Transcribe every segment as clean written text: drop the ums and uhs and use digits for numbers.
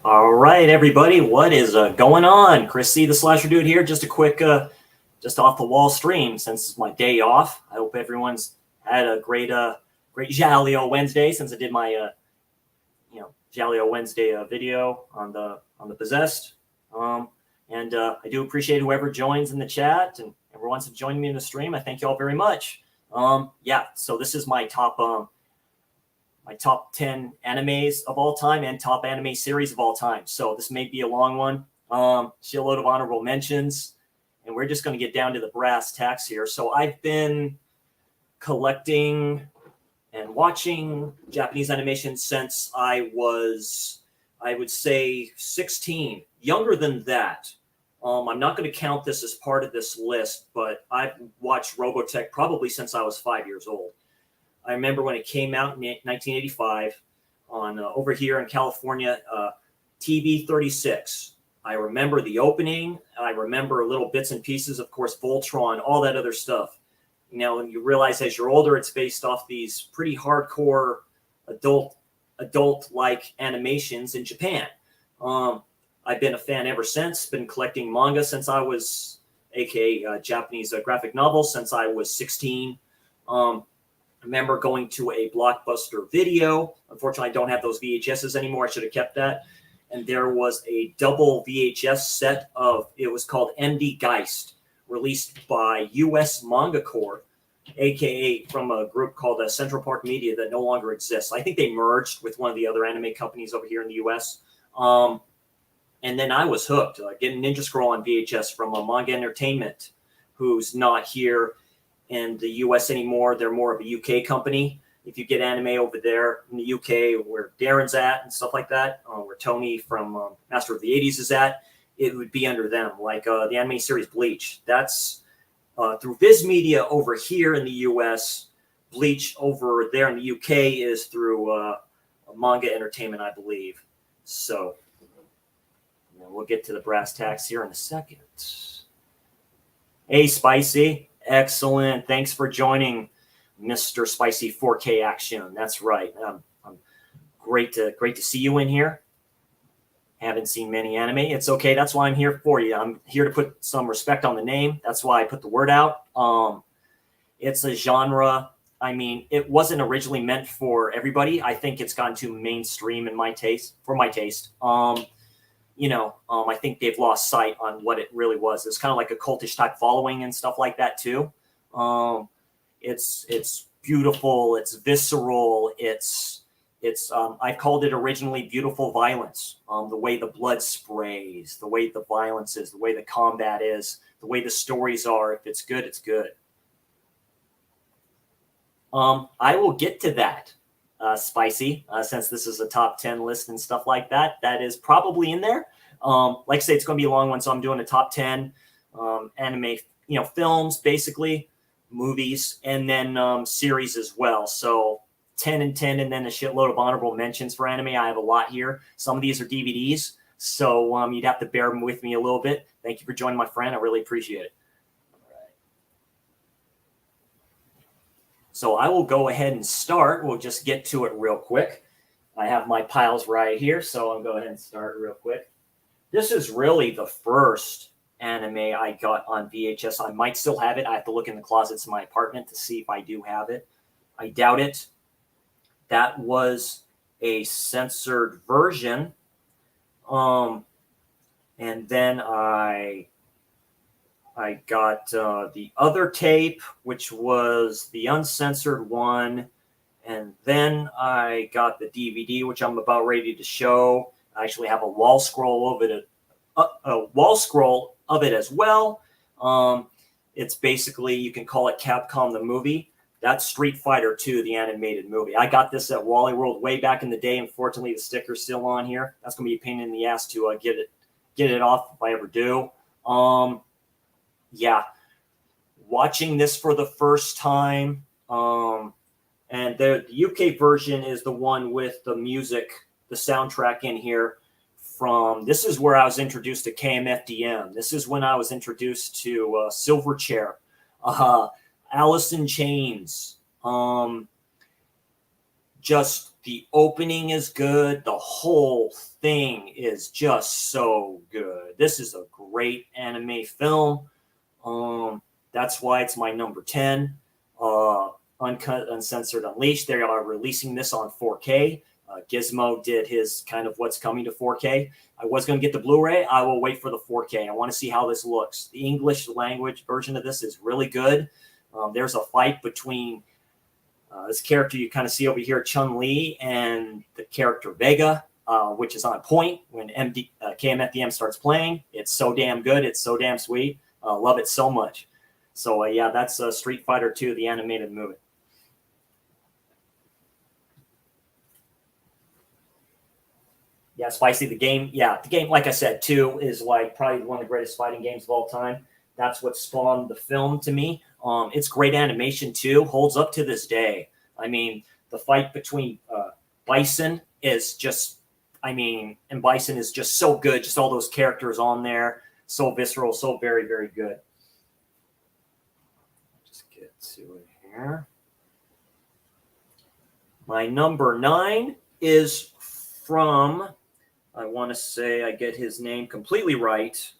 All right, everybody, what is going on? Chris C, the Slasher Dude here. Just a quick, just off the wall stream since it's my day off. I hope everyone's had a great Jaleo Wednesday since I did my, Jaleo Wednesday video on the Possessed. And I do appreciate whoever joins in the chat and everyone's joining me in the stream. I thank you all very much. So this is my top 10 animes of all time and top anime series of all time. So this may be a long one. Shitload of honorable mentions, and we're just going to get down to the brass tacks here. So I've been collecting and watching Japanese animation since I was, I would say, 16. Younger than that. I'm not going to count this as part of this list, but I've watched Robotech probably since I was 5 years old. I remember when it came out in 1985 on over here in California, TV 36. I remember the opening. I remember little bits and pieces, of course, Voltron, all that other stuff. You know, and you realize as you're older, it's based off these pretty hardcore adult-like animations in Japan. I've been a fan ever since. Been collecting manga since I was, aka Japanese graphic novels, since I was 16. I remember going to a Blockbuster Video. Unfortunately, I don't have those VHSs anymore. I should have kept that. And there was a double VHS set of, it was called MD Geist, released by US Manga Corps, aka from a group called Central Park Media that no longer exists. I think they merged with one of the other anime companies over here in the US. And then I was hooked, getting Ninja Scroll on VHS from Manga Entertainment, who's not here in the US anymore. They're more of a UK company. If you get anime over there in the UK, where Darren's at and stuff like that, where Tony from Master of the 80s is at, it would be under them, like the anime series Bleach. That's through Viz Media over here in the US. Bleach over there in the UK is through Manga Entertainment, I believe. So we'll get to the brass tacks here in a second. Hey, Spicy. Excellent. Thanks for joining, Mr. Spicy 4K Action. That's right. Great to see you in here. Haven't seen many anime. It's okay. That's why I'm here for you. I'm here to put some respect on the name. That's why I put the word out. It's a genre. I mean, it wasn't originally meant for everybody. I think it's gone too mainstream in my taste. I think they've lost sight on what it really was. It's kind of like a cultish type following and stuff like that too. It's beautiful. It's visceral. I called it originally beautiful violence. The way the blood sprays, the way the violence is, the way the combat is, the way the stories are. If it's good, it's good. I will get to that. Spicy, since this is a top 10 list and stuff like that. That is probably in there. Like I say, it's going to be a long one, so I'm doing a top 10 anime, films, basically, movies, and then series as well. So 10 and 10, and then a shitload of honorable mentions for anime. I have a lot here. Some of these are DVDs, so you'd have to bear with me a little bit. Thank you for joining, my friend. I really appreciate it. So I will go ahead and start. We'll just get to it real quick. I have my piles right here, so I'll go ahead and start real quick. This is really the first anime I got on VHS. I might still have it. I have to look in the closets in my apartment to see if I do have it. I doubt it. That was a censored version. And then I got the other tape, which was the uncensored one. And then I got the DVD, which I'm about ready to show. I actually have a wall scroll of it as well. It's basically, you can call it Capcom the movie. That's Street Fighter 2, the animated movie. I got this at Wally World way back in the day. Unfortunately, the sticker's still on here. That's going to be a pain in the ass to get it off if I ever do. Yeah, watching this for the first time, and the UK version is the one with the music, the soundtrack in here from, this is where I was introduced to KMFDM. This is when I was introduced to Silverchair, Alice in Chains, just The opening is good. The whole thing is just so good. This is a great anime film. That's why it's my number 10. Uncut, Uncensored, Unleashed. They are releasing this on 4K. Gizmo did his kind of what's coming to 4K. I was going to get the Blu-ray. I will wait for the 4K. I want to see how this looks. The English language version of this is really good. There's a fight between this character you kind of see over here, Chun-Li, and the character Vega, which is on point when KMFDM starts playing. It's so damn good. It's so damn sweet. Love it so much. So, yeah, that's Street Fighter 2, the animated movie. Yeah, Spicy, the game. Yeah, the game, like I said, 2 is like probably one of the greatest fighting games of all time. That's what spawned the film to me. It's great animation, too. Holds up to this day. I mean, the fight between Bison is just, and Bison is just so good. Just all those characters on there. So visceral, so very, very good. Just get to it here. My number 9 is from, I want to say I get his name completely right.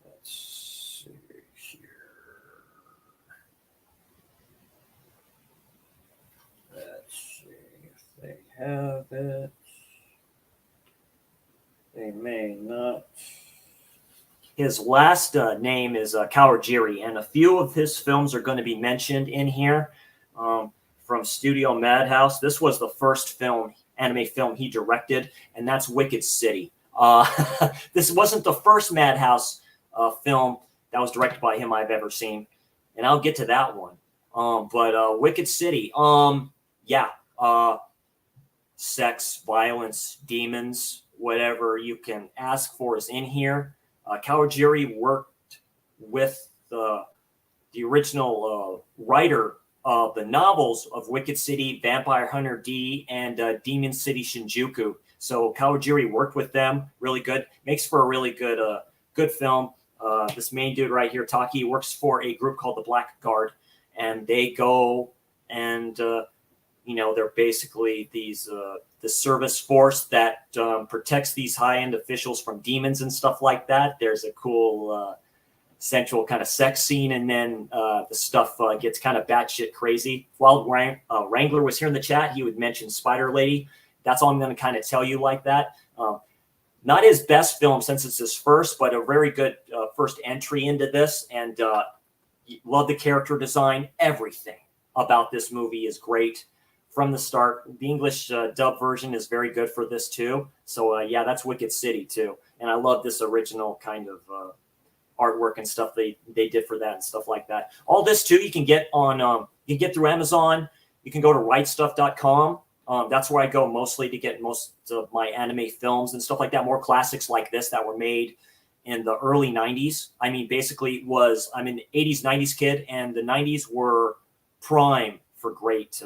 Let's see here. Let's see if they have it. They may not. His last name is Kawajiri, and a few of his films are going to be mentioned in here from Studio Madhouse. This was the first anime film he directed, and that's Wicked City. This wasn't the first Madhouse film that was directed by him I've ever seen, and I'll get to that one. But Wicked City, sex, violence, demons, whatever you can ask for is in here. Kawajiri worked with the original writer of the novels of Wicked City, Vampire Hunter D, and Demon City Shinjuku. So Kawajiri worked with them. Really good. Makes for a really good film. This main dude right here, Taki, works for a group called the Black Guard, and they go and they're basically the service force that protects these high-end officials from demons and stuff like that. There's a cool sensual kind of sex scene, and then the stuff gets kind of batshit crazy. While Wrangler was here in the chat, he would mention Spider Lady. That's all I'm going to kind of tell you like that. Not his best film since it's his first, but a very good first entry into this, and love the character design. Everything about this movie is great from the start. The English dub version is very good for this too. So yeah, that's Wicked City too. And I love this original kind of artwork and stuff they did for that and stuff like that. All this too, you can get on, you can get through Amazon. You can go to rightstuff.com. That's where I go mostly to get most of my anime films and stuff like that. More classics like this that were made in the early 90s. Basically I'm an 80s, 90s kid, and the 90s were prime for great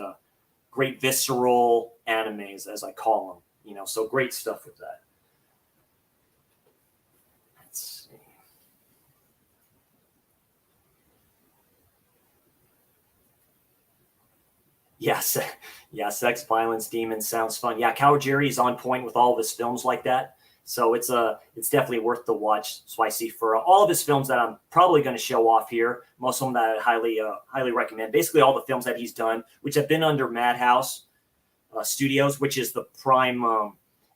visceral animes, as I call them, so great stuff with that. Let's see. Yes. Yeah. Sex, violence, demons sounds fun. Yeah. Kawajiri is on point with all of his films like that. So it's definitely worth the watch. Spicy for all of his films that I'm probably going to show off here. Most of them that I highly recommend. Basically all the films that he's done, which have been under Madhouse Studios, which is the prime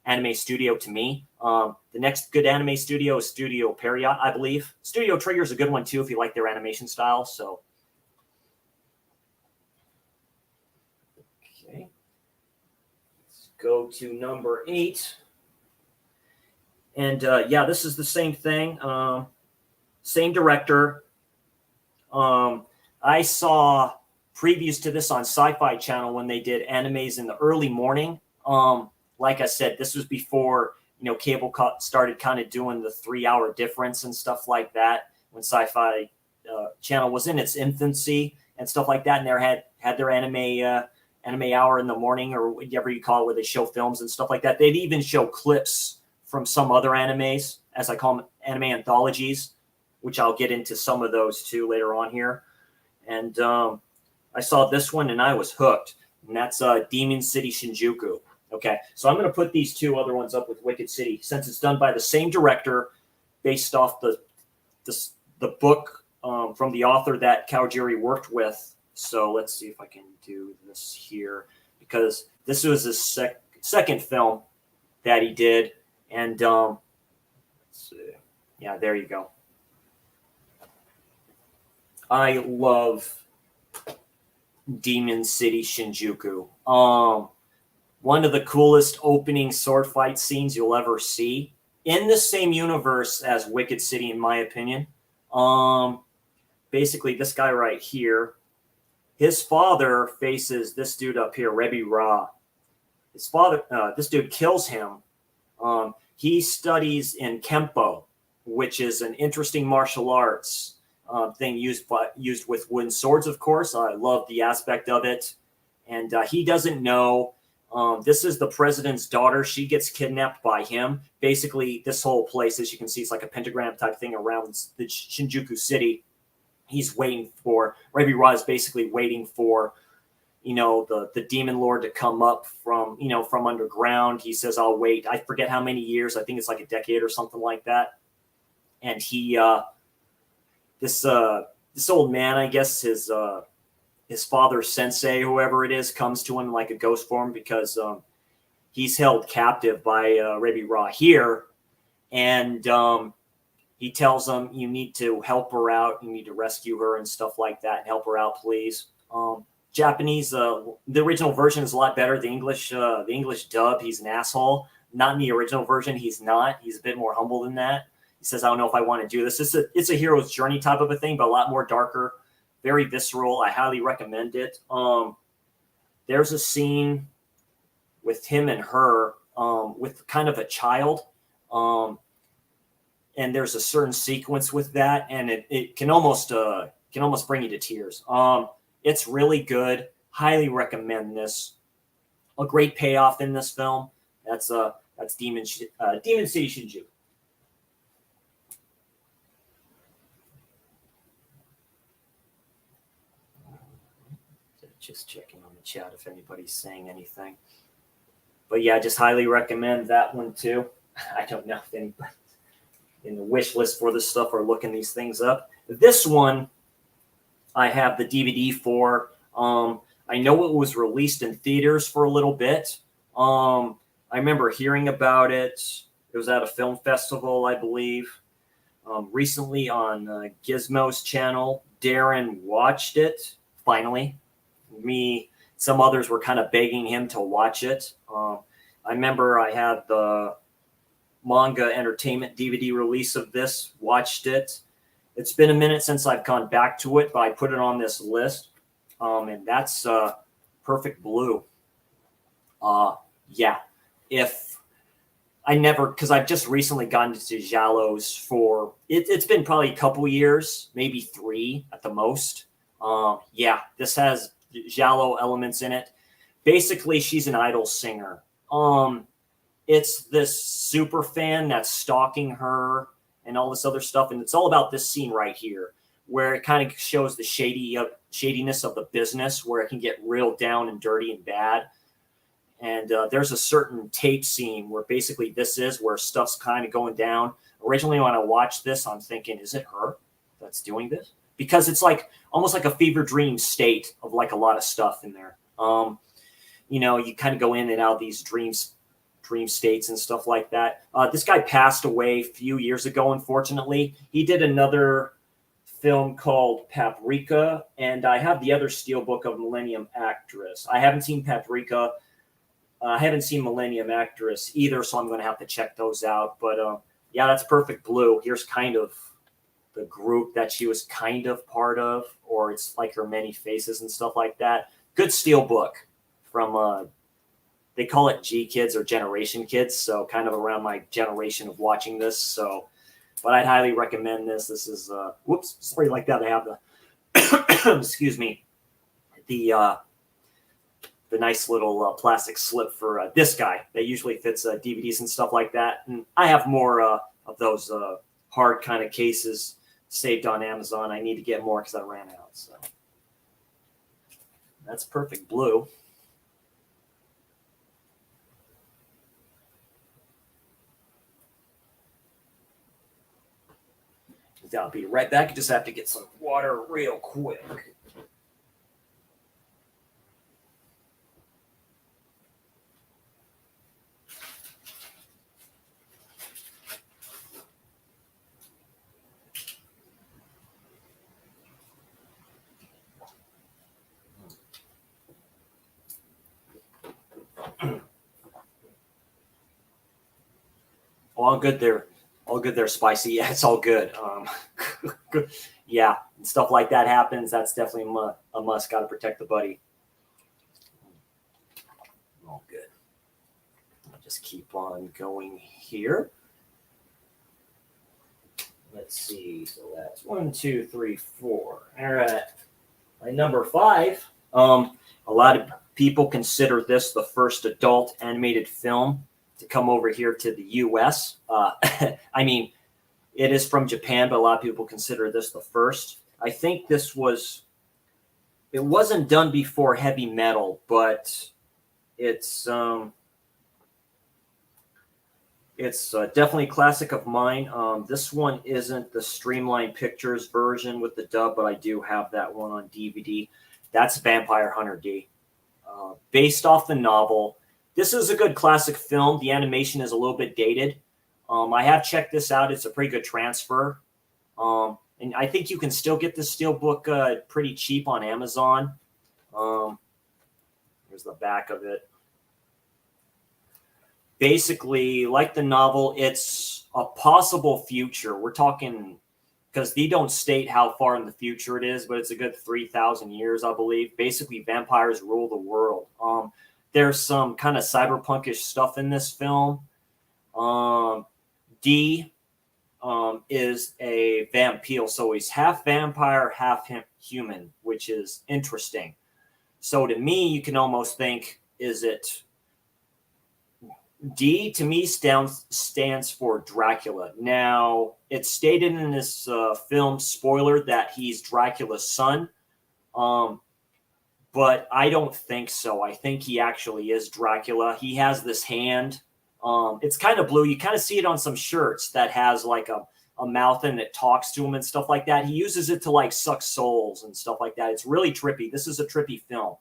anime studio to me. The next good anime studio is Studio Period, I believe. Studio Trigger is a good one too if you like their animation style. So, okay, let's go to number 8. And yeah, this is the same thing. Same director. I saw previews to this on Sci-Fi Channel when they did animes in the early morning. Like I said, this was before cable started kind of doing the 3-hour difference and stuff like that. When Sci-Fi Channel was in its infancy and stuff like that, and they had their anime hour in the morning, or whatever you call it, where they show films and stuff like that. They'd even show clips from some other animes, as I call them, anime anthologies, which I'll get into some of those too later on here. And I saw this one and I was hooked. and that's Demon City Shinjuku. Okay, so I'm going to put these two other ones up with Wicked City since it's done by the same director, based off the book from the author that Kawajiri worked with. So let's see if I can do this here, because this was his second film that he did, and let's see. Yeah, there you go. I love Demon City Shinjuku. One of the coolest opening sword fight scenes you'll ever see in the same universe as Wicked City, in my opinion. Basically, this guy right here, his father faces this dude up here, Rebi Ra. His father, this dude kills him. He studies in Kempo, which is an interesting martial arts thing used with wooden swords, of course. I love the aspect of it. And he doesn't know. This is the president's daughter. She gets kidnapped by him. Basically, this whole place, as you can see, it's like a pentagram type thing around the Shinjuku city. He's waiting for, Rebi Ra is basically waiting for, the demon lord to come up from underground. He says, I'll wait. I forget how many years. I think it's like a decade or something like that. And he, this old man, I guess his father, sensei, whoever it is, comes to him like a ghost form because he's held captive by Rebi Ra here. And he tells him, you need to help her out. You need to rescue her and stuff like that and help her out, please. Japanese, the original version is a lot better. The English dub, he's an asshole. Not in the original version, he's not. He's a bit more humble than that. He says, I don't know if I want to do this. It's a hero's journey type of a thing, but a lot more darker. Very visceral. I highly recommend it. There's a scene with him and her with kind of a child. And there's a certain sequence with that, and it can almost bring you to tears. It's really good. Highly recommend this. A great payoff in this film. That's Demon City Shinjuku. Just checking on the chat if anybody's saying anything. But yeah, just highly recommend that one too. I don't know if anybody in the wish list for this stuff are looking these things up. This one, I have the DVD for. I know it was released in theaters for a little bit. I remember hearing about it. It was at a film festival, I believe. Recently on Gizmo's channel, Darren watched it, finally. Some others were kind of begging him to watch it. I remember I had the Manga Entertainment DVD release of this, watched it. It's been a minute since I've gone back to it, but I put it on this list. And that's Perfect Blue. Yeah. Because I've just recently gotten into giallos for, it's been probably a couple years, maybe 3 at the most. Yeah, this has giallo elements in it. Basically, she's an idol singer. It's this super fan that's stalking her and all this other stuff. And it's all about this scene right here, where it kind of shows the shadiness of the business, where it can get real down and dirty and bad. And there's a certain tape scene where basically this is where stuff's kind of going down. Originally, when I watched this, I'm thinking, is it her that's doing this? Because it's like almost like a fever dream state of like a lot of stuff in there. You kind of go in and out of these dream states and stuff like that. This guy passed away a few years ago, unfortunately. He did another film called Paprika, and I have the other steelbook of Millennium Actress. I haven't seen Paprika. I haven't seen Millennium Actress either, so I'm going to have to check those out. But yeah, that's Perfect Blue. Here's kind of the group that she was kind of part of, or it's like her many faces and stuff like that. Good steelbook from they call it G Kids or Generation Kids, so kind of around my generation of watching this. So, but I'd highly recommend this. This is whoops, sorry like that. I have the excuse me, the nice little plastic slip for this guy that usually fits DVDs and stuff like that. And I have more of those hard kind of cases saved on Amazon. I need to get more because I ran out. So that's Perfect Blue. I'll be right back. I just have to get some water real quick. All good there. All good there, Spicy. Yeah, it's all good. Yeah, stuff like that happens. That's definitely a must. Got to protect the buddy. All good. I'll just keep on going here. Let's see. So that's 1, 2, 3, 4. All right. My number 5. A lot of people consider this the first adult animated film to come over here to the U.S. I mean, it is from Japan, but a lot of people consider this the first. I think it wasn't done before Heavy Metal, but it's definitely a classic of mine. This one isn't the Streamline Pictures version with the dub, but I do have that one on DVD. That's Vampire Hunter D. Based off the novel. This is a good classic film. The animation is a little bit dated. I have checked this out. It's a pretty good transfer. And I think you can still get this steelbook pretty cheap on Amazon. Here's the back of it. Basically, like the novel, it's a possible future. We're talking, because they don't state how far in the future it is, but it's a good 3,000 years, I believe. Basically, vampires rule the world. There's some kind of cyberpunkish stuff in this film. D is a vampire, so he's half vampire, half human, which is interesting. So to me, you can almost think, is it D? To me, stands for Dracula. Now, it's stated in this film, spoiler, that he's Dracula's son. But I don't think so. I think he actually is Dracula. He has this hand. It's kind of blue. You kind of see it on some shirts that has like a mouth and it talks to him and stuff like that. He uses it to like suck souls and stuff like that. It's really trippy. This is a trippy film.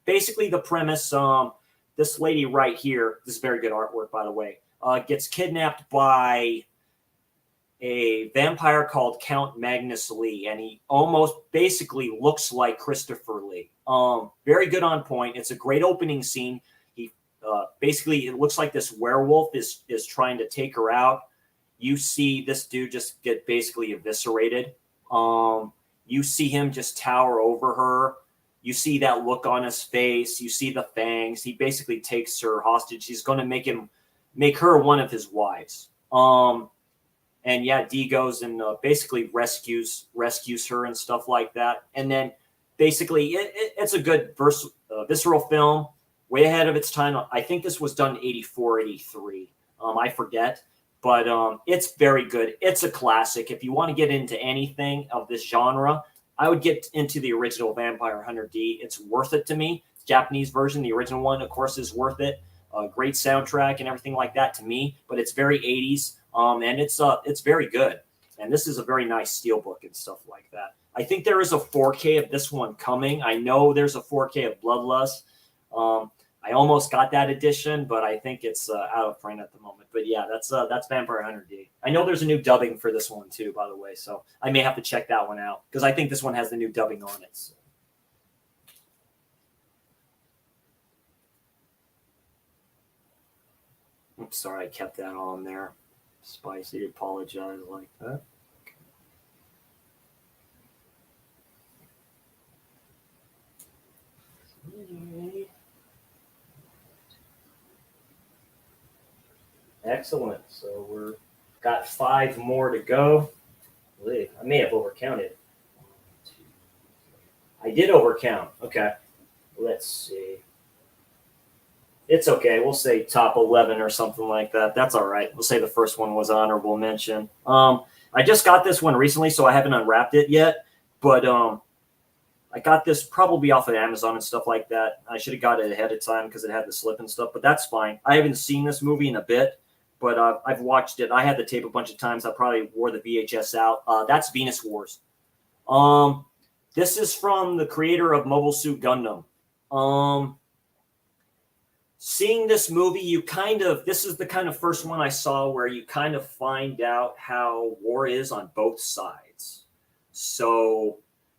Basically, the premise, this lady right here, this is very good artwork, by the way, gets kidnapped by a vampire called Count Magnus Lee, and he almost basically looks like Christopher Lee. Very good on point. It's a great opening scene. He basically, it looks like this werewolf is trying to take her out. You see this dude just get basically eviscerated. You see him just tower over her. You see that look on his face. You see the fangs. He basically takes her hostage. He's going to make her one of his wives. And yeah, D goes and basically rescues her and stuff like that. And then basically it's a good visceral film, way ahead of its time. I think this was done in 84, 83. I forget. But it's very good. It's a classic. If you want to get into anything of this genre, I would get into the original Vampire Hunter D. It's worth it to me. The Japanese version, the original one, of course, is worth it. Great soundtrack and everything like that to me. But it's very 80s. And it's very good. And this is a very nice steelbook and stuff like that. I think there is a 4K of this one coming. I know there's a 4K of Bloodlust. I almost got that edition, but I think it's out of print at the moment. But yeah, that's Vampire Hunter D. I know there's a new dubbing for this one too, by the way. So I may have to check that one out because I think this one has the new dubbing on it. So. Oops, sorry, I kept that on there. Spicy, apologize like that. Okay. Excellent. So we're got 5 more to go. I may have overcounted. I did overcount. Okay. Let's see. It's okay. We'll say top 11 or something like that. That's all right. We'll say the first one was honorable mention. I just got this one recently, so I haven't unwrapped it yet. But I got this probably off of Amazon and stuff like that. I should have got it ahead of time because it had the slip and stuff, but that's fine. I haven't seen this movie in a bit. but I've watched it. I had the tape a bunch of times. I probably wore the VHS out. That's Venus Wars. This is from the creator of Mobile Suit Gundam. Seeing this movie, this is the kind of first one I saw where you kind of find out how war is on both sides. So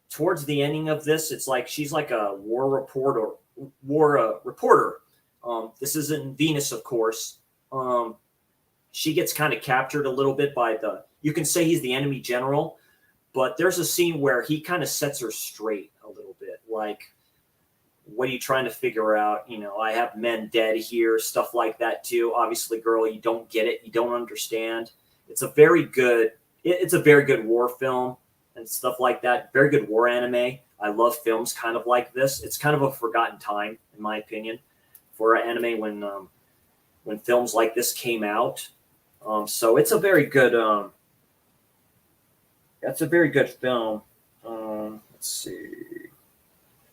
towards the ending of this, it's like she's like a war reporter. This isn't Venus, of course. She gets kind of captured a little bit by you can say he's the enemy general, but there's a scene where he kind of sets her straight a little bit. Like, what are you trying to figure out? I have men dead here, stuff like that too. Obviously, girl, you don't get it. You don't understand. It's a very good war film and stuff like that. Very good war anime. I love films kind of like this. It's kind of a forgotten time, in my opinion, for anime when films like this came out. So it's a very good. That's a very good film. Let's see.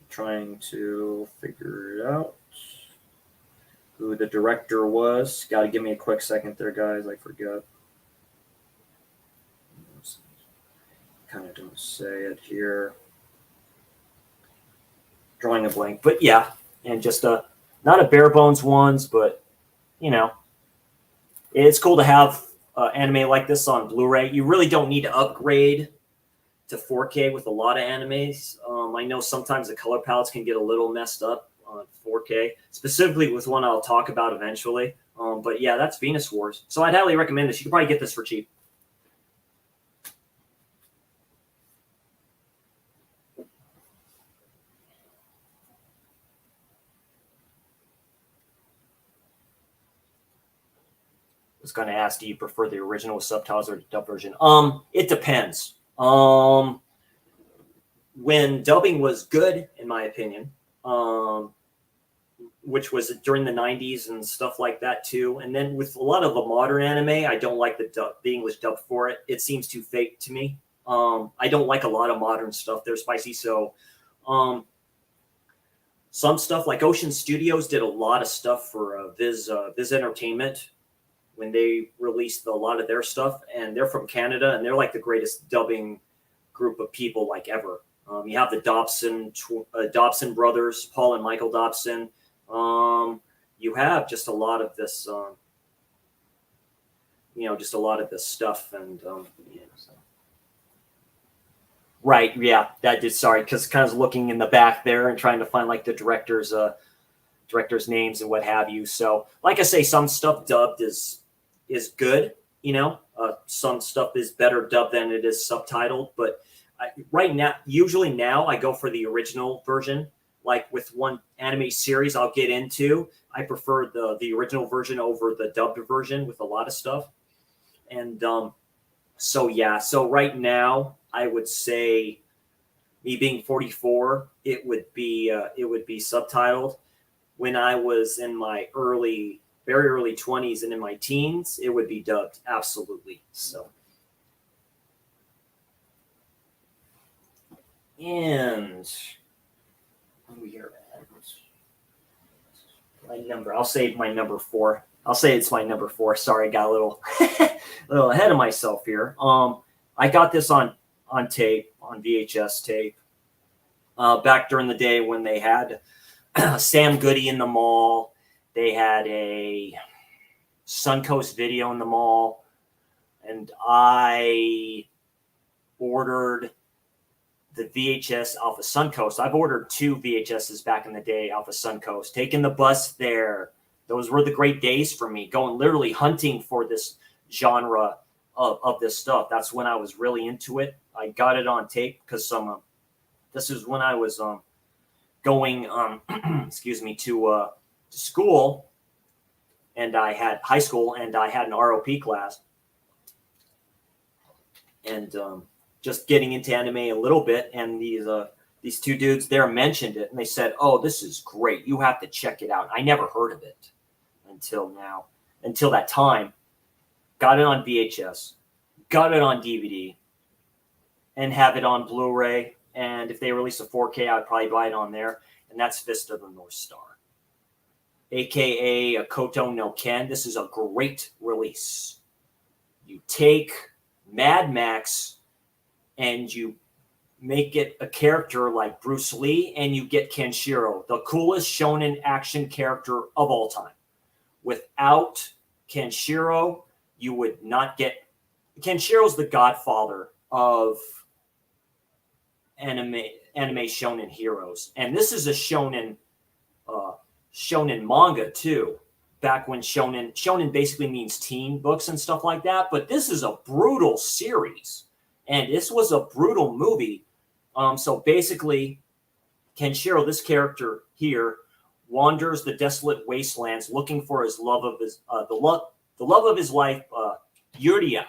Trying to figure it out. Who the director was. Got to give me a quick second there, guys. I forgot. Kind of don't say it here. Drawing a blank, but yeah, and just not a bare bones ones, but it's cool to have anime like this on Blu-ray. You really don't need to upgrade to 4K with a lot of animes. I know sometimes the color palettes can get a little messed up on 4K, specifically with one I'll talk about eventually. But yeah, that's Venus Wars. So I'd highly recommend this. You can probably get this for cheap. I was going to ask, do you prefer the original with subtitles or the dub version? It depends. When dubbing was good, in my opinion, which was during the 90s and stuff like that too. And then with a lot of the modern anime, I don't like the English dub for it. It seems too fake to me. I don't like a lot of modern stuff. They're spicy. So some stuff like Ocean Studios did a lot of stuff for Viz Entertainment when they released a lot of their stuff, and they're from Canada, and they're like the greatest dubbing group of people like ever. You have the Dobson brothers, Paul and Michael Dobson. You have just a lot of this, just a lot of this stuff, and so. Right, yeah, that did. Sorry, because kind of looking in the back there and trying to find like the directors' names and what have you. So, like I say, some stuff dubbed is good. Some stuff is better dubbed than it is subtitled. But usually now I go for the original version. Like with one anime series I'll get into, I prefer the original version over the dubbed version with a lot of stuff. And so right now I would say, me being 44, it would be subtitled. When I was in my very early 20s and in my teens, it would be dubbed, absolutely. So, and my number. I'll say my number 4. I'll say it's my number 4. Sorry, I got a little ahead of myself here. I got this on tape, on VHS tape, back during the day when they had Sam Goody in the mall. They had a Suncoast Video in the mall, and I ordered the VHS off of Suncoast. I've ordered 2 VHSs back in the day off of Suncoast, taking the bus there. Those were the great days for me, going literally hunting for this genre of this stuff. That's when I was really into it. I got it on tape because this is when I was going to school, and I had high school, and I had an ROP class, and just getting into anime a little bit. And these 2 dudes there mentioned it, and they said, "Oh, this is great. You have to check it out." I never heard of it until that time. Got it on VHS, got it on DVD, and have it on Blu-ray. And if they release a 4K, I'd probably buy it on there. And that's Fist of the North Star. aka a Koto no Ken. This is a great release. You take Mad Max and you make it a character like Bruce Lee, and you get Kenshiro, the coolest shonen action character of all time. Without Kenshiro, you would not get... Kenshiro's the godfather of anime shonen heroes, and this is a shonen manga too. Back when shonen basically means teen books and stuff like that, but this is a brutal series, and this was a brutal movie. So basically, Kenshiro, this character here, wanders the desolate wastelands looking for his love of his the love of his life, Yuria.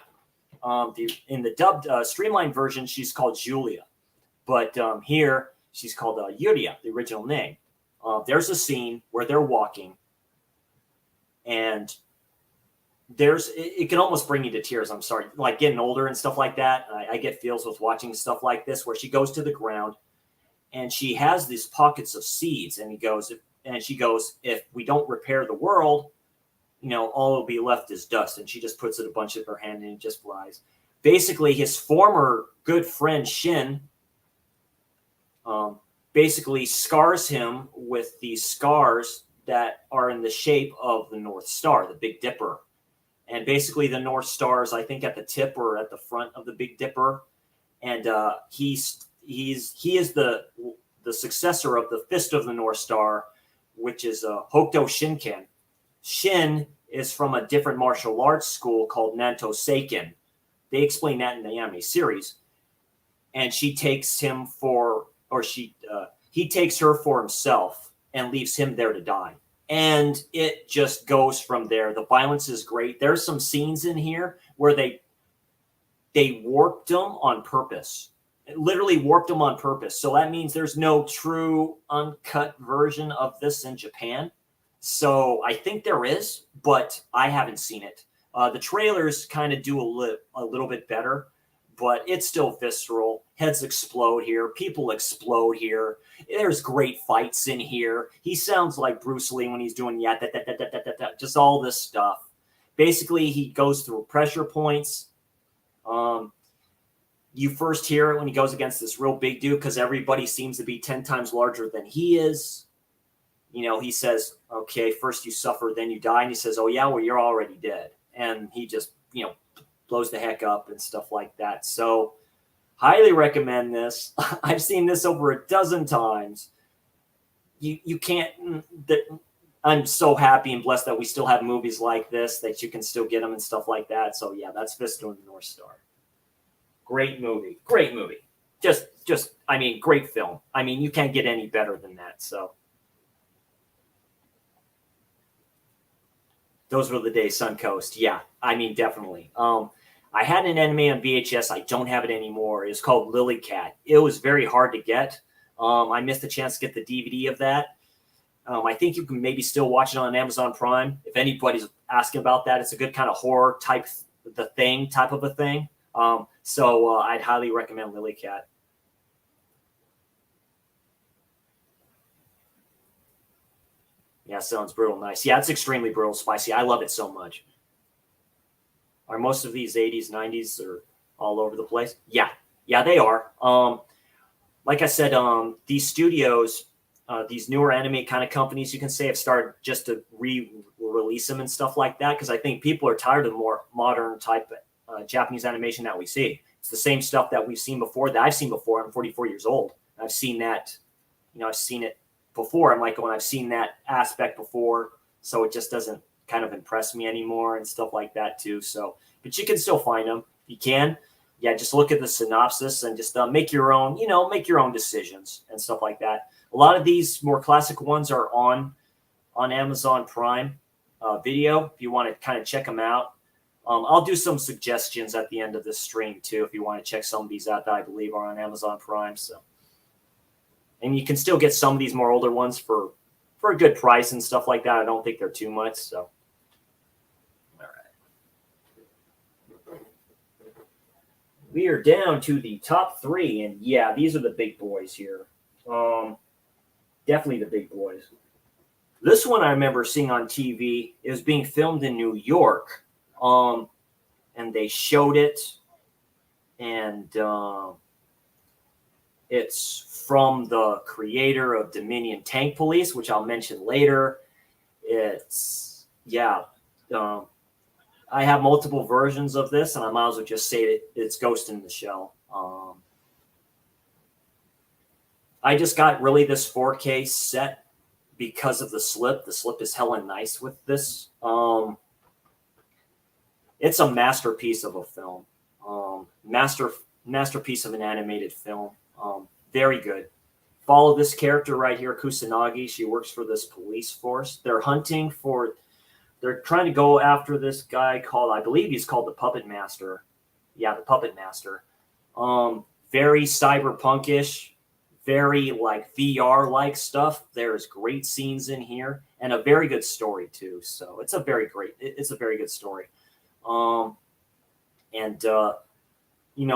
In the dubbed streamlined version, she's called Julia, but here she's called Yuria, the original name. There's a scene where they're walking, and it can almost bring you to tears. I'm sorry, like getting older and stuff like that. I get feels with watching stuff like this, where she goes to the ground and she has these pockets of seeds, and she goes, if we don't repair the world, all will be left is dust. And she just puts it a bunch of her hand and it just flies. Basically, his former good friend Shin basically scars him with these scars that are in the shape of the North Star, the Big Dipper. And basically the North Star is, I think, at the tip or at the front of the Big Dipper. And he is the successor of the Fist of the North Star, which is Hokuto Shinken. Shin is from a different martial arts school called Nanto Seiken. They explain that in the anime series. And he takes her for himself and leaves him there to die. And it just goes from there. The violence is great. There's some scenes in here where they warped them on purpose. It literally warped them on purpose. So that means there's no true uncut version of this in Japan. So I think there is, but I haven't seen it. The trailers kind of do a little bit better, but it's still visceral. Heads explode here. People explode here. There's great fights in here. He sounds like Bruce Lee when he's doing just all this stuff. Basically, he goes through pressure points. You first hear it when he goes against this real big dude because everybody seems to be 10 times larger than he is. He says, okay, first you suffer, then you die. And he says, oh, yeah, well, you're already dead. And he just, blows the heck up and stuff like that. So highly recommend this. I've seen this over a dozen times. You can't... I'm so happy and blessed that we still have movies like this, that you can still get them and stuff like that. So, yeah, that's Fist of the North Star. Great movie. Great movie. Just, great film. You can't get any better than that. So those were the days, Suncoast. Yeah, definitely. I had an anime on VHS. I don't have it anymore. It's called Lily Cat. It was very hard to get. I missed the chance to get the DVD of that. I think you can maybe still watch it on Amazon Prime. If anybody's asking about that, it's a good kind of horror type of a thing. So I'd highly recommend Lily Cat. Yeah, sounds brutal. Nice. Yeah, it's extremely brutal, spicy. I love it so much. Are most of these 80s, 90s are all over the place? Yeah, they are. Like I said, these studios, these newer anime kind of companies, you can say, have started just to re-release them and stuff like that, because I think people are tired of more modern type Japanese animation that we see. It's the same stuff that we've seen before, that I've seen before. I'm 44 years old. I've seen that, I've seen it before. I'm like, when I've seen that aspect before, so it just doesn't kind of impress me anymore and stuff like that too. So, but you can still find them. You can, just look at the synopsis and just make your own, make your own decisions and stuff like that. A lot of these more classic ones are on Amazon Prime Video if you want to kind of check them out. I'll do some suggestions at the end of this stream too if you want to check some of these out that I believe are on Amazon Prime. So, and you can still get some of these more older ones for a good price and stuff like that. I don't think they're too much. So, all right, we are down to the top 3, and yeah, these are the big boys here. Definitely the big boys. This one I remember seeing on TV. It was being filmed in New York, and they showed it, and it's from the creator of Dominion Tank Police, which I'll mention later. It's, yeah. I have multiple versions of this, and I might as well just say it's Ghost in the Shell. I just got really this 4K set because of the slip. The slip is hella nice with this. It's a masterpiece of a film. Masterpiece of an animated film. Very good. Follow this character right here, Kusanagi. She works for this police force. They're trying to go after this guy called, I believe he's called the Puppet Master. Yeah, the Puppet Master. Very cyberpunkish, very like VR-like stuff. There's great scenes in here and a very good story too. So it's a very good story.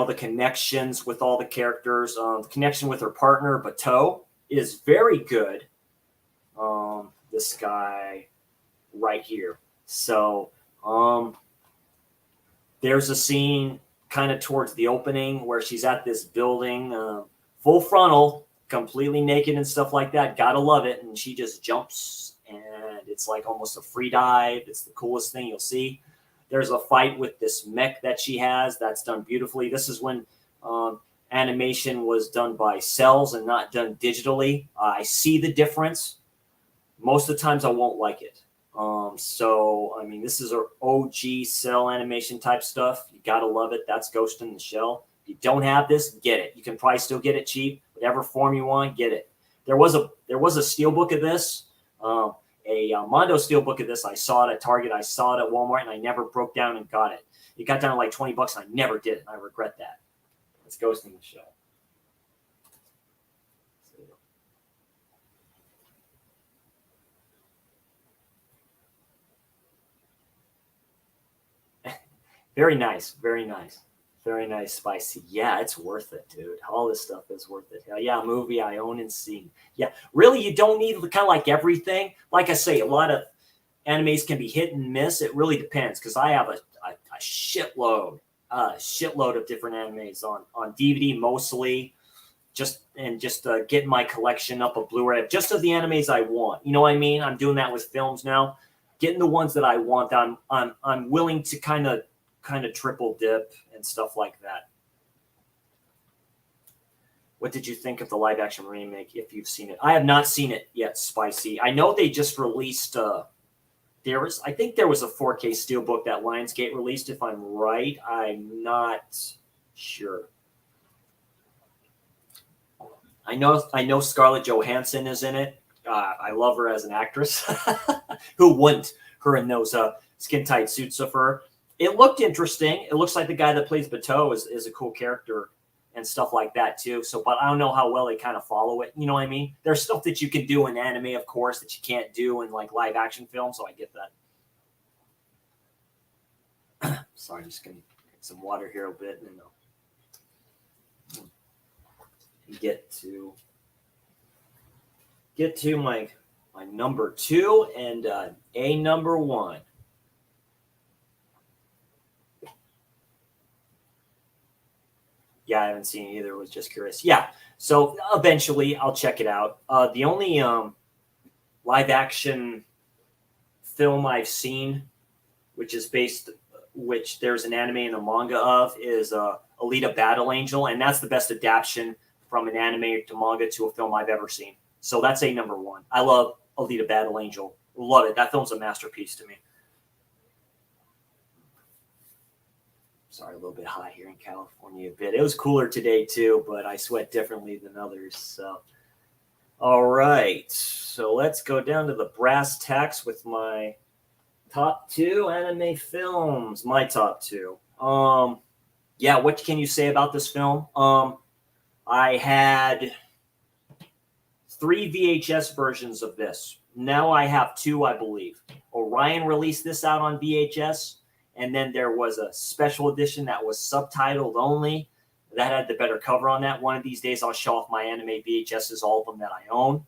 The connections with all the characters, the connection with her partner, Bateau, is very good. This guy right here. So there's a scene kind of towards the opening where she's at this building, full frontal, completely naked and stuff like that. Gotta love it. And she just jumps, and it's like almost a free dive. It's the coolest thing you'll see. There's a fight with this mech that she has that's done beautifully. This is when animation was done by cells and not done digitally. I see the difference. Most of the times I won't like it. This is our OG cell animation type stuff. You got to love it. That's Ghost in the Shell. If you don't have this, get it. You can probably still get it cheap. Whatever form you want, get it. There was a steelbook of this. A Mondo steelbook of this. I saw it at Target. I saw it at Walmart, and I never broke down and got it. It got down to like $20, and I never did it. And I regret that. It's Ghost in the Shell. Very nice. Very nice. Very nice, spicy. Yeah, it's worth it, dude. All this stuff is worth it. Yeah, movie I own and seen. Yeah, really, you don't need kind of like everything. Like I say, a lot of animes can be hit and miss. It really depends, because I have a shitload of different animes on DVD mostly. Just getting my collection up of Blu-ray just of the animes I want. You know what I mean? I'm doing that with films now. Getting the ones that I want. I'm willing to kind of triple dip and stuff like that. What did you think of the live action remake, if you've seen it? I have not seen it yet, Spicy. I know they just released I think there was a 4K steelbook that Lionsgate released, if I'm right. I'm not sure. I know Scarlett Johansson is in it. I love her as an actress. Who wouldn't? Her in those skin tight suits of her. It looked interesting. It looks like the guy that plays Bateau is a cool character and stuff like that too. So, but I don't know how well they kind of follow it. You know what I mean? There's stuff that you can do in anime, of course, that you can't do in like live action films. So I get that. Sorry, I'm just gonna get some water here a bit, and then get to my number 2 and a number 1. Yeah, I haven't seen it either. Was just curious. Yeah, so eventually I'll check it out. The only live action film I've seen, which there's an anime and a manga of, is Alita Battle Angel, and that's the best adaptation from an anime to manga to a film I've ever seen. So that's a number 1. I love Alita Battle Angel. Love it. That film's a masterpiece to me. Sorry, a little bit hot here in California a bit. It was cooler today too, but I sweat differently than others. So, all right. So let's go down to the brass tacks with my top 2 anime films. My top 2. Yeah, what can you say about this film? I had 3 VHS versions of this. Now I have 2, I believe. Orion released this out on VHS. And then there was a special edition that was subtitled only. That had the better cover on that. One of these days, I'll show off my anime VHSs, all of them that I own.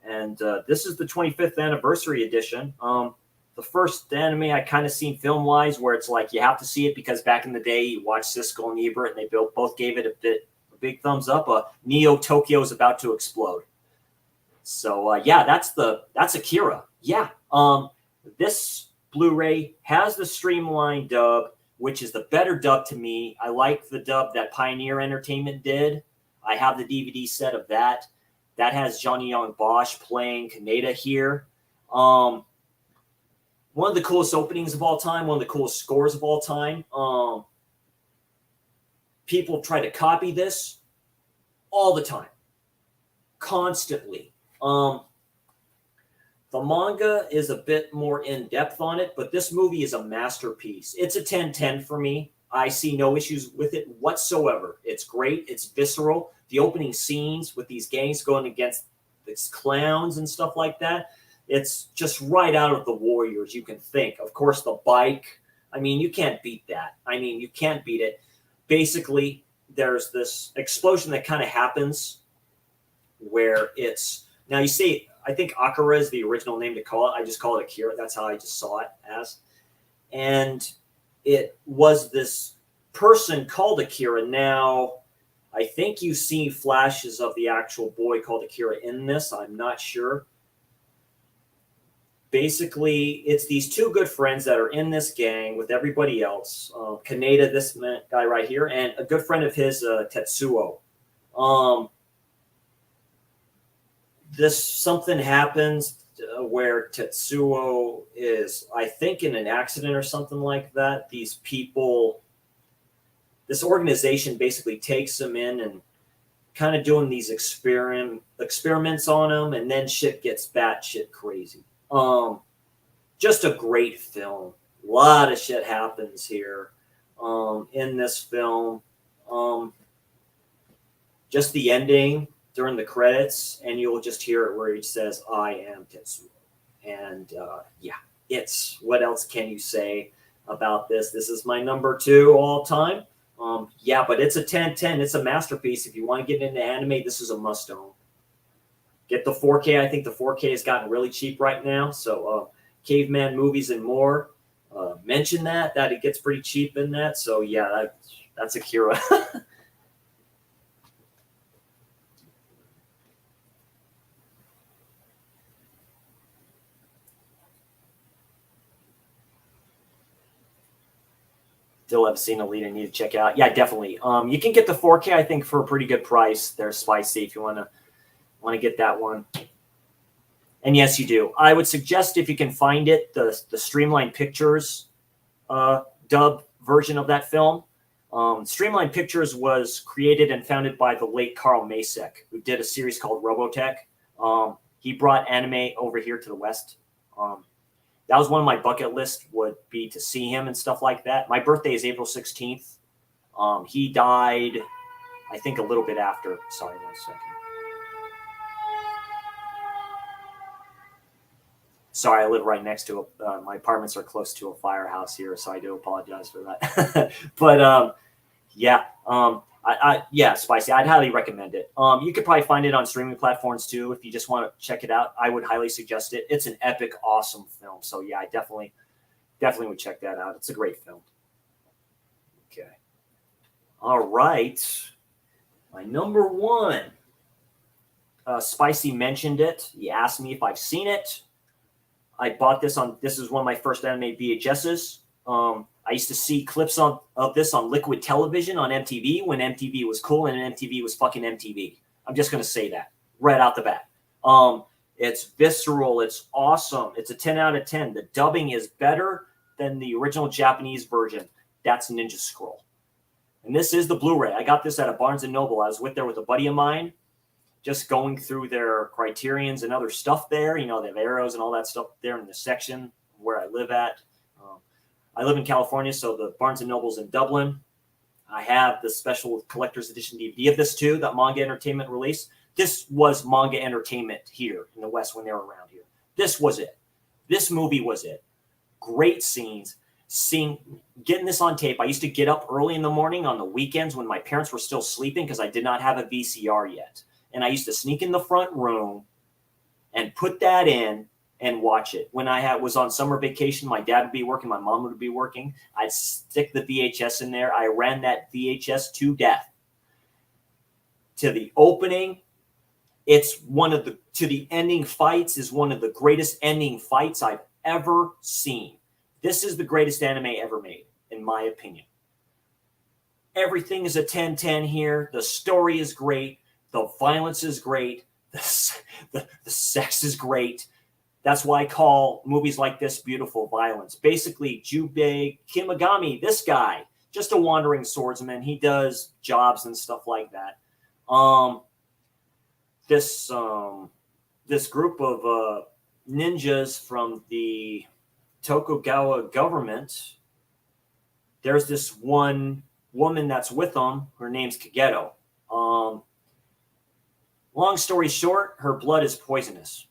And this is the 25th anniversary edition. The first anime I kind of seen film-wise where it's like you have to see it because back in the day you watched Siskel and Ebert and they both gave it a big thumbs up. Neo Tokyo is about to explode. So yeah, that's Akira. Yeah. This Blu-ray has the streamlined dub, which is the better dub to me. I like the dub that Pioneer Entertainment did. I have the DVD set of that. That has Johnny Young Bosch playing Kaneda here. One of the coolest openings of all time, one of the coolest scores of all time. People try to copy this all the time, constantly. The manga is a bit more in-depth on it, but this movie is a masterpiece. It's a 10/10 for me. I see no issues with it whatsoever. It's great. It's visceral. The opening scenes with these gangs going against these clowns and stuff like that, it's just right out of the Warriors you can think. Of course, the bike. I mean, you can't beat that. I mean, you can't beat it. Basically, there's this explosion that kind of happens where it's... Now, you see, I think Akira is the original name to call it. I just call it Akira. That's how I just saw it as. And it was this person called Akira. Now, I think you see flashes of the actual boy called Akira in this. I'm not sure. Basically, it's these two good friends that are in this gang with everybody else. Kaneda, this guy right here, and a good friend of his, Tetsuo. Something happens where Tetsuo is, I think, in an accident or something like that. These people, this organization basically takes him in and kind of doing these experiments on him, and then shit gets batshit crazy. Just a great film. A lot of shit happens here in this film. Just the ending during the credits, and you'll just hear it where he says, "I am Tetsuo." And yeah, it's... What else can you say about this? This is my number 2 all time. Yeah, but it's a 10/10. It's a masterpiece. If you want to get into anime, this is a must-own. Get the 4K. I think the 4K has gotten really cheap right now. So Caveman Movies and More mention that it gets pretty cheap in that. So yeah, that's Akira. Still have seen Elite and need to check out. Yeah, definitely. You can get the 4K, I think, for a pretty good price. They're spicy if you want to get that one. And yes, you do. I would suggest, if you can find it, the Streamline Pictures dub version of that film. Streamline Pictures was created and founded by the late Carl Macek, who did a series called Robotech. He brought anime over here to the West. That was one of my bucket lists, would be to see him and stuff like that. My birthday is April 16th. He died, I think, a little bit after. Sorry, 1 second. Sorry, I live right next to my apartments are close to a firehouse here, so I do apologize for that. But yeah, yeah, spicy. I'd highly recommend it. You could probably find it on streaming platforms too if you just want to check it out. I would highly suggest it. It's an epic, awesome film. So yeah, I definitely would check that out. It's a great film. Okay. All right. My number 1. Spicy mentioned it. He asked me if I've seen it. I bought this this is one of my first anime VHSs. I used to see clips of this on Liquid Television on MTV when MTV was cool and MTV was fucking MTV. I'm just going to say that right out the bat. It's visceral. It's awesome. It's a 10 out of 10. The dubbing is better than the original Japanese version. That's Ninja Scroll. And this is the Blu-ray. I got this at a Barnes & Noble. I was there with a buddy of mine, just going through their Criterions and other stuff there. You know, they have arrows and all that stuff there in the section where I live at. I live in California, so the Barnes & Noble's in Dublin. I have the special collector's edition DVD of this too, that Manga Entertainment released. This was Manga Entertainment here in the West when they were around here. This was it. This movie was it. Great scenes. Getting this on tape. I used to get up early in the morning on the weekends when my parents were still sleeping because I did not have a VCR yet. And I used to sneak in the front room and put that in and watch it. When I was on summer vacation, my dad would be working, my mom would be working. I'd stick the VHS in there. I ran that VHS to death. To the opening, it's to the ending fights is one of the greatest ending fights I've ever seen. This is the greatest anime ever made, in my opinion. Everything is a 10-10 here. The story is great. The violence is great. The sex is great. That's why I call movies like this beautiful violence. Basically, Jubei Kimagami, this guy, just a wandering swordsman. He does jobs and stuff like that. This group of ninjas from the Tokugawa government, there's this one woman that's with them. Her name's Kageto. Long story short, her blood is poisonous.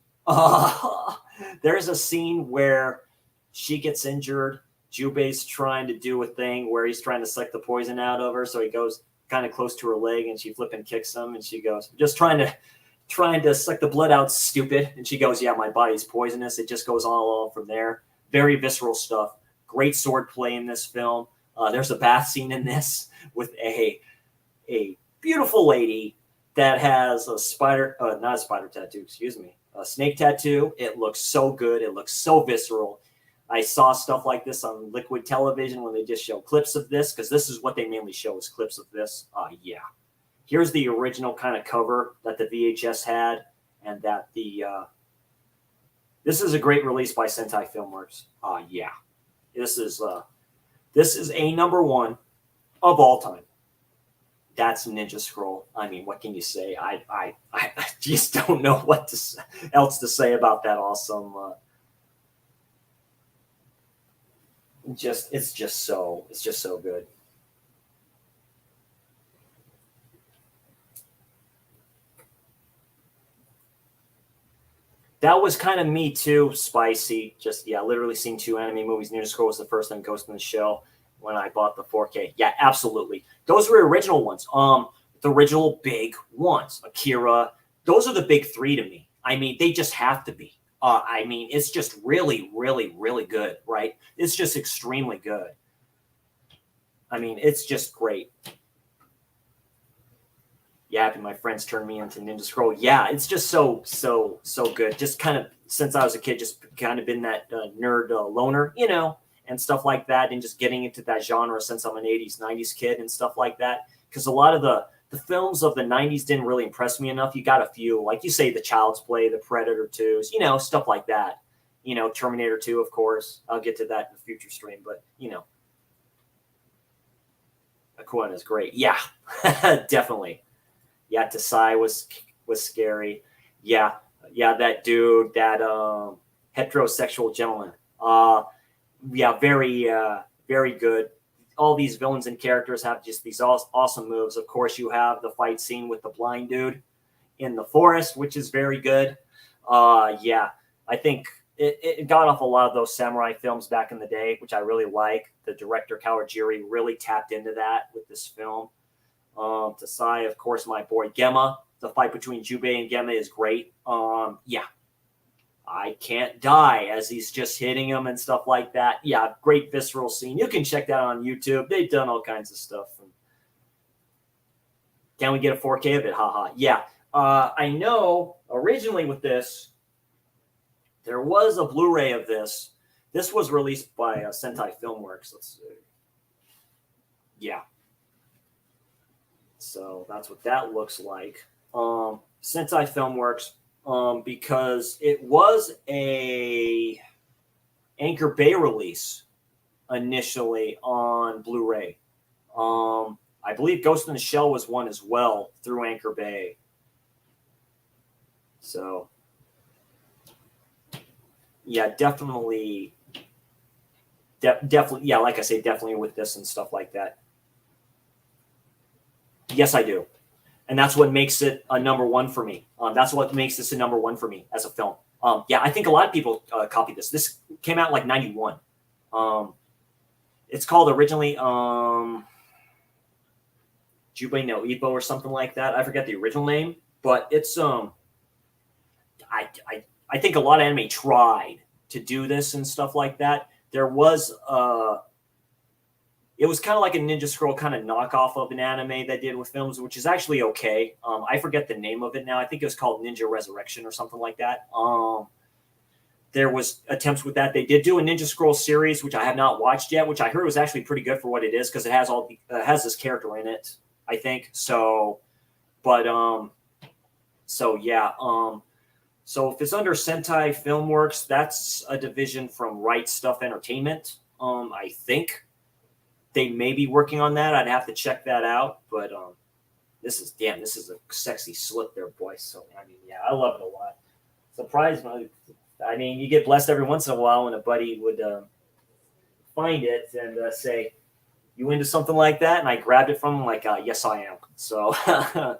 There's a scene where she gets injured. Jubei's trying to do a thing where he's trying to suck the poison out of her. So he goes kind of close to her leg and she flipping kicks him. And she goes, just trying to suck the blood out, stupid. And she goes, yeah, my body's poisonous. It just goes all from there. Very visceral stuff. Great sword play in this film. There's a bath scene in this with a beautiful lady that has a snake tattoo. It looks so good. It looks so visceral. I saw stuff like this on Liquid Television when they just show clips of this, because this is what they mainly show is clips of this. Yeah. Here's the original kind of cover that the VHS had, and that this is a great release by Sentai Filmworks. Yeah. This is a number one of all time. That's Ninja Scroll. I mean, what can you say? I just don't know what else to say about that awesome. It's just so good. That was kind of me too, Spicy. Just, yeah, literally seeing 2 anime movies. Ninja Scroll was the first, then Ghost in the Shell when I bought the 4K. Yeah, absolutely. Those were original ones. The original big ones. Akira. Those are the big 3 to me. I mean, they just have to be. I mean, it's just really, really, really good, right? It's just extremely good. I mean, it's just great. Yeah, my friends turned me into Ninja Scroll. Yeah, it's just so good. Just kind of, since I was a kid, just kind of been that nerd loner, and stuff like that, and just getting into that genre since I'm an 80s, 90s kid and stuff like that. Because a lot of the films of the 90s didn't really impress me enough. You got a few, like you say, the Child's Play, the Predator 2s, stuff like that. Terminator 2, of course. I'll get to that in the future stream, but, Aquan is great. Yeah, definitely. Yeah, Tasai was scary. Yeah, that dude, that heterosexual gentleman. Yeah, very good. All these villains and characters have just these awesome moves. Of course, you have the fight scene with the blind dude in the forest, which is very good. Yeah, I think it got off a lot of those samurai films back in the day, which I really like. The director Kawajiri really tapped into that with this film. Tasai, of course, my boy Gemma. The fight between Jubei and Gemma is great. Yeah. I can't die as he's just hitting him and stuff like that. Yeah, great visceral scene. You can check that on YouTube. They've done all kinds of stuff. Can we get a 4K of it? Haha. Yeah. I know originally with this, there was a Blu-ray of this. This was released by Sentai Filmworks. Let's see. Yeah. So that's what that looks like. Sentai Filmworks, because it was a Anchor Bay release initially on Blu-ray. I believe Ghost in the Shell was one as well through Anchor Bay. So, yeah, definitely, yeah, like I say, definitely with this and stuff like that. Yes, I do. And that's what makes it a number one for me. That's what makes this a number one for me as a film. Yeah, I think a lot of people copied this. This came out like 91. It's called originally Jubei no Ippo or something like that. I forget the original name, but it's I I think a lot of anime tried to do this and stuff like that. There was it was kind of like a Ninja Scroll kind of knockoff of an anime they did with films, which is actually okay. I forget the name of it now. I think it was called Ninja Resurrection or something like that. There was attempts with that. They did do a Ninja Scroll series, which I have not watched yet, which I heard was actually pretty good for what it is because it has has this character in it, I think. So, but so yeah. So if it's under Sentai Filmworks, that's a division from Right Stuff Entertainment. I think they may be working on that. I'd have to check that out. But this is a sexy slip there, boy. So I mean, yeah, I love it a lot. Surprised, I mean, you get blessed every once in a while when a buddy would find it and say, "You into something like that?" And I grabbed it from him, like, "Yes, I am." So, so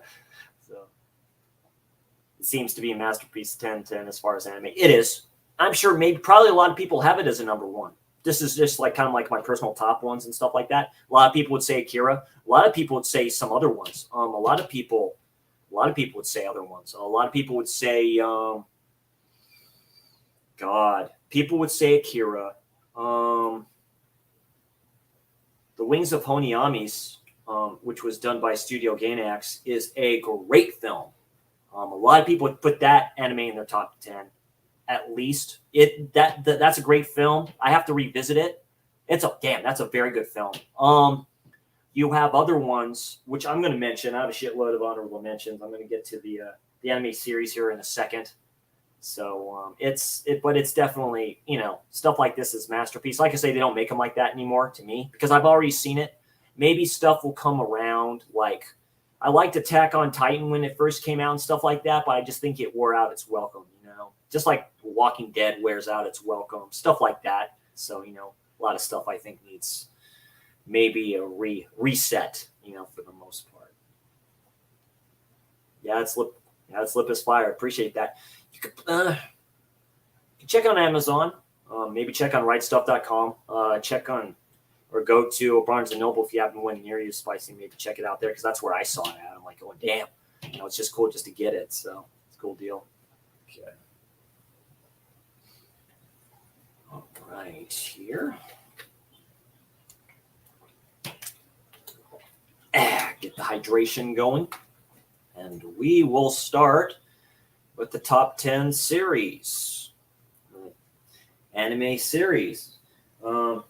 it seems to be a masterpiece 10/10 as far as anime. It is. I'm sure probably a lot of people have it as a number one. This is just like kind of like my personal top ones and stuff like that. A lot of people would say Akira. A lot of people would say some other ones. A lot of people would say other ones. A lot of people would say, people would say Akira. The Wings of Honiamis, which was done by Studio Gainax, is a great film. A lot of people would put that anime in their top 10. At least that's a great film. I have to revisit it. That's a very good film. You have other ones which I'm going to mention. I have a shitload of honorable mentions. I'm going to get to the anime series here in a second. So but it's definitely, stuff like this is masterpiece. Like I say, they don't make them like that anymore to me because I've already seen it. Maybe stuff will come around. Like I liked Attack on Titan when it first came out and stuff like that, but I just think it wore out its welcome. Just like Walking Dead wears out its welcome, stuff like that. So, a lot of stuff I think needs maybe a reset, for the most part. Yeah, it's Lip is fire. Appreciate that. You can check on Amazon, maybe check on rightstuff.com, or go to Barnes & Noble if you happen one near you, Spicy, maybe check it out there because that's where I saw it at. I'm like, oh, damn. It's just cool just to get it. So it's a cool deal. Okay. All right, here. Get the hydration going. And we will start with the top 10 series. Anime series. Let's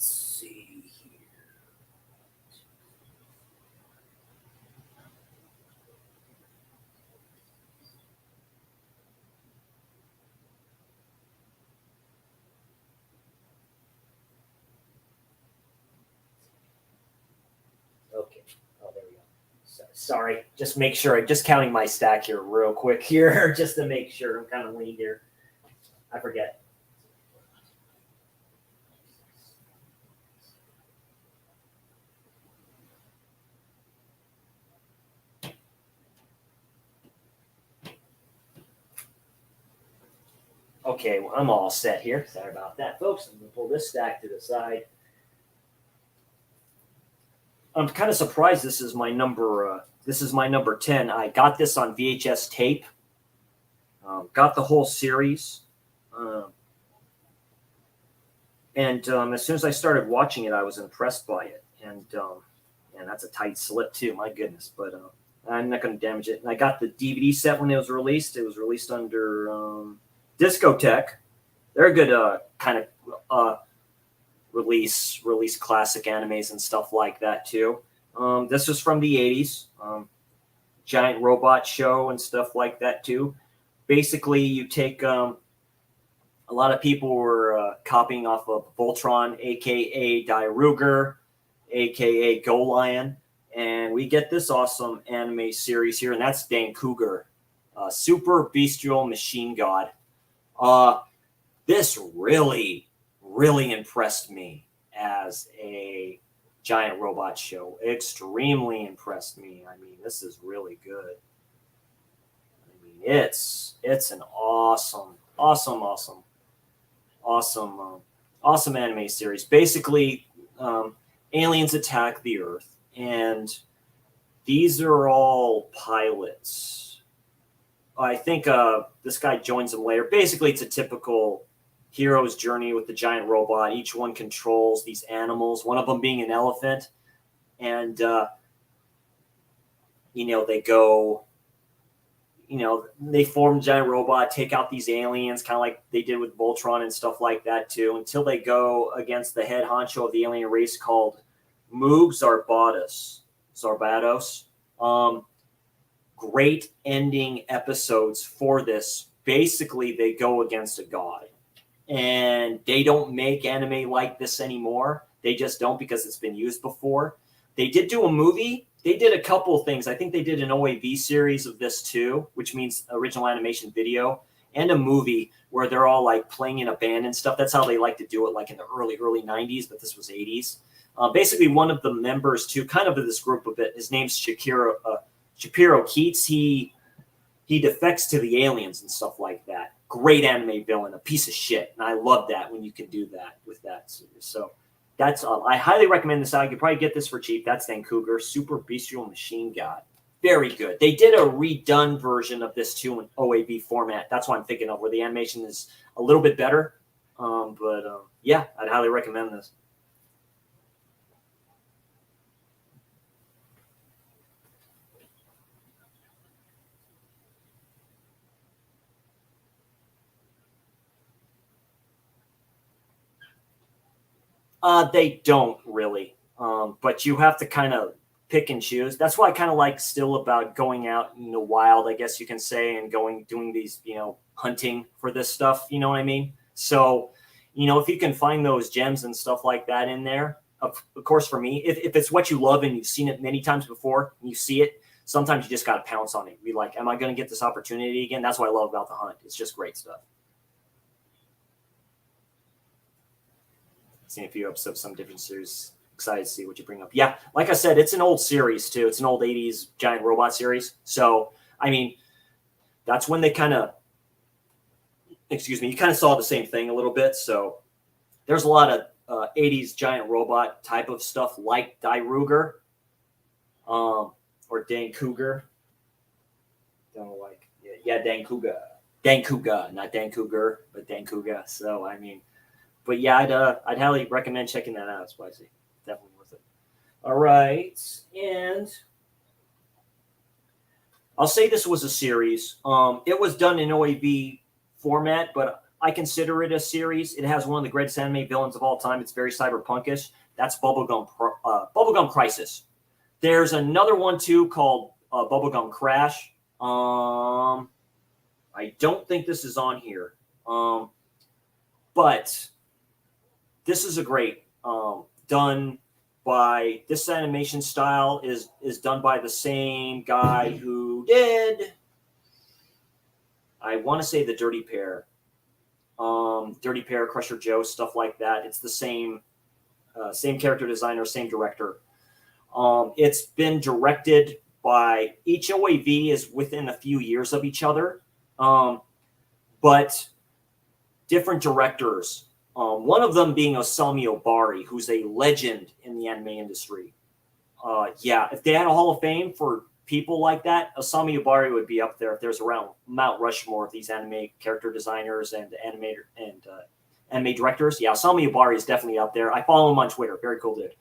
see here. Okay. Oh, there we go. Sorry. Just counting my stack here real quick here, just to make sure. I'm kind of lean here. I forget. Okay, well, I'm all set here. Sorry about that, folks. I'm going to pull this stack to the side. I'm kind of surprised this is my number 10. I got this on VHS tape. Got the whole series. And as soon as I started watching it, I was impressed by it. And that's a tight slip too, my goodness. But I'm not going to damage it. And I got the DVD set when it was released. It was released under Discotech. They're a good kind of release classic animes and stuff like that too. This was from the 80s. Giant Robot Show and stuff like that too. Basically, you take a lot of people were copying off of Voltron, aka Dairuger, aka Go Lion, and we get this awesome anime series here, and that's Dan Cougar, Super Bestial Machine God. This really impressed me as a Giant Robot Show. Extremely impressed me. I mean, this is really good. I mean, it's an awesome anime series. Basically, aliens attack the Earth, and these are all pilots I think this guy joins them later. Basically, it's a typical hero's journey with the giant robot. Each one controls these animals, one of them being an elephant. And, they go, they form a giant robot, take out these aliens, kind of like they did with Voltron and stuff like that, too, until they go against the head honcho of the alien race called Moog Zarbados. Great ending episodes for this. Basically, they go against a god. And they don't make anime like this anymore. They just don't, because it's been used before. They did do a movie. They did a couple of things. I think they did an OAV series of this too, which means original animation video, and a movie where they're all like playing in a band and stuff. That's how they like to do it, like in the early 90s, but this was 80s. Basically, one of the members too, kind of this group a bit, his name's Shapiro Keats. He defects to the aliens and stuff like that. Great anime villain, a piece of shit. And I love that when you can do that with that series. So that's I highly recommend this out. You could probably get this for cheap. That's Dan Cougar, Super Bestial Machine God. Very good. They did a redone version of this too in OAV format. That's what I'm thinking of, where the animation is a little bit better. Yeah, I'd highly recommend this. They don't really, but you have to kind of pick and choose. That's why I kind of like still about going out in the wild, I guess you can say, and doing these, hunting for this stuff. You know what I mean? So, if you can find those gems and stuff like that in there, of course, for me, if it's what you love and you've seen it many times before, and you see it, sometimes you just got to pounce on it. Be like, am I going to get this opportunity again? That's what I love about The Hunt. It's just great stuff. Seen a few episodes, some different series. Excited to see what you bring up. Yeah, like I said, it's an old series too. It's an old 80s giant robot series. So, I mean, that's when they kind of, you kind of saw the same thing a little bit. So there's a lot of 80s giant robot type of stuff like Die Ruger or Dan Cougar. Don't like, yeah, Dan Cougar. Dan Cougar, not Dan Cougar, but Dan Cougar. So, I mean, but yeah, I'd highly recommend checking that out. Spicy, definitely worth it. All right, and I'll say this was a series. It was done in OAV format, but I consider it a series. It has one of the greatest anime villains of all time. It's very cyberpunkish. That's Bubblegum Crisis. There's another one too called Bubblegum Crash. I don't think this is on here, but this is a great done by this animation style is done by the same guy who did, I want to say, the Dirty Pair, Crusher Joe, stuff like that. It's the same character designer, same director. It's been directed by each OAV is within a few years of each other, but different directors. One of them being Osamu Obari, who's a legend in the anime industry. If they had a Hall of Fame for people like that, Osamu Obari would be up there. If there's around Mount Rushmore of these anime character designers and anime directors, yeah, Osamu Obari is definitely up there. I follow him on Twitter. Very cool dude.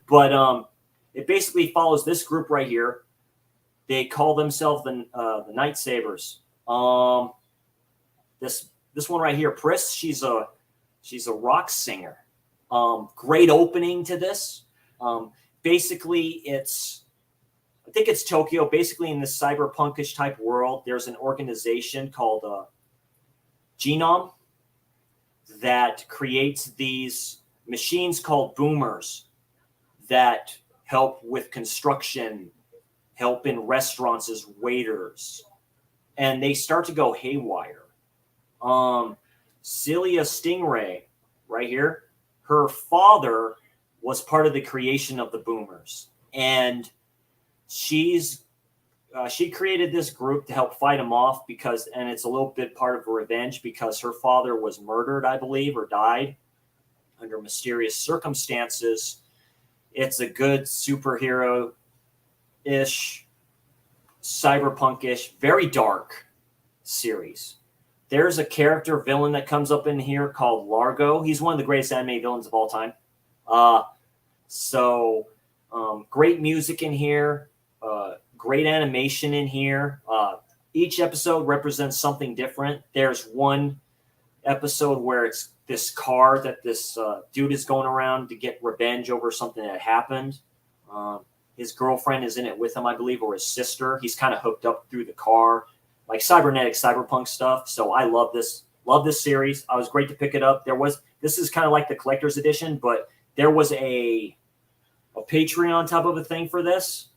But it basically follows this group right here. They call themselves the Night Sabers. This one right here, Pris, she's a rock singer. Great opening to this. Basically, I think it's Tokyo. Basically, in this cyberpunkish type world, there's an organization called Genome that creates these machines called boomers that help with construction, help in restaurants as waiters, and they start to go haywire. Celia Stingray, right here, her father was part of the creation of the boomers, and she created this group to help fight them off and it's a little bit part of revenge because her father was murdered, I believe, or died under mysterious circumstances. It's a good superhero-ish cyberpunkish, very dark series. There's a character villain that comes up in here called Largo. He's one of the greatest anime villains of all time. Great music in here, great animation in here. Each episode represents something different. There's one episode where it's this car that this dude is going around to get revenge over something that happened. His girlfriend is in it with him, I believe, or his sister. He's kind of hooked up through the car, like cybernetic, cyberpunk stuff. So I love this series. I was great to pick it up. This is kind of like the collector's edition, but there was a Patreon type of a thing for this,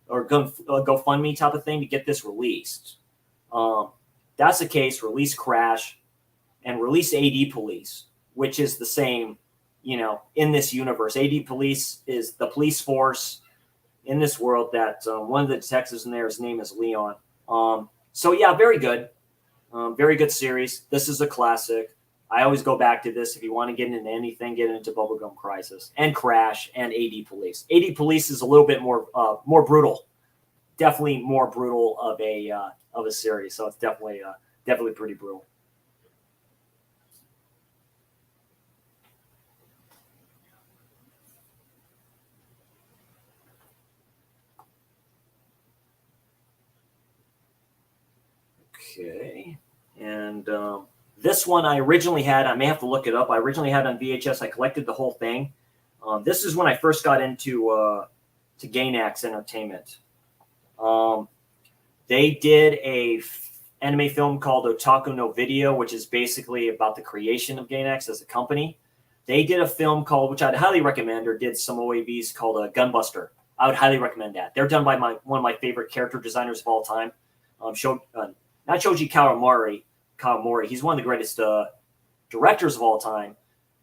or GoFundMe type of thing to get this released. That's the case. Release Crash and release AD Police, which is the same, in this universe. AD Police is the police force in this world that one of the detectives in there, his name is Leon. So yeah, very good. Very good series. This is a classic. I always go back to this. If you want to get into anything, get into Bubblegum Crisis and Crash and AD Police. AD Police is a little bit more brutal. Definitely more brutal of a series. So it's definitely pretty brutal. Okay. And this one I originally had, I may have to look it up. I originally had on VHS. I collected the whole thing. This is when I first got into to Gainax Entertainment. They did a anime film called Otaku no Video, which is basically about the creation of Gainax as a company. They did a film called, which I'd highly recommend, or did some OAVs called Gunbuster. I would highly recommend that. They're done by one of my favorite character designers of all time. Not Shoji Kawamori. He's one of the greatest directors of all time.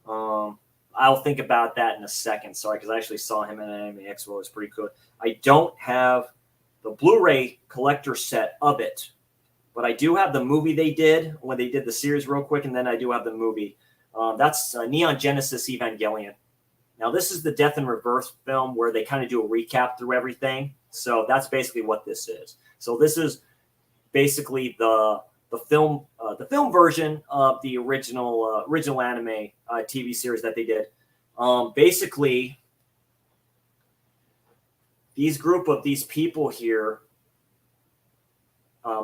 I'll think about that in a second. Sorry, because I actually saw him at an Anime Expo. It was pretty cool. I don't have the Blu-ray collector set of it, but I do have the movie they did when they did the series real quick, and then I do have the movie. That's Neon Genesis Evangelion. Now, this is the Death in Reverse film where they kind of do a recap through everything. So that's basically what this is. So this is basically the film version of the original anime TV series that they did. Basically, these people here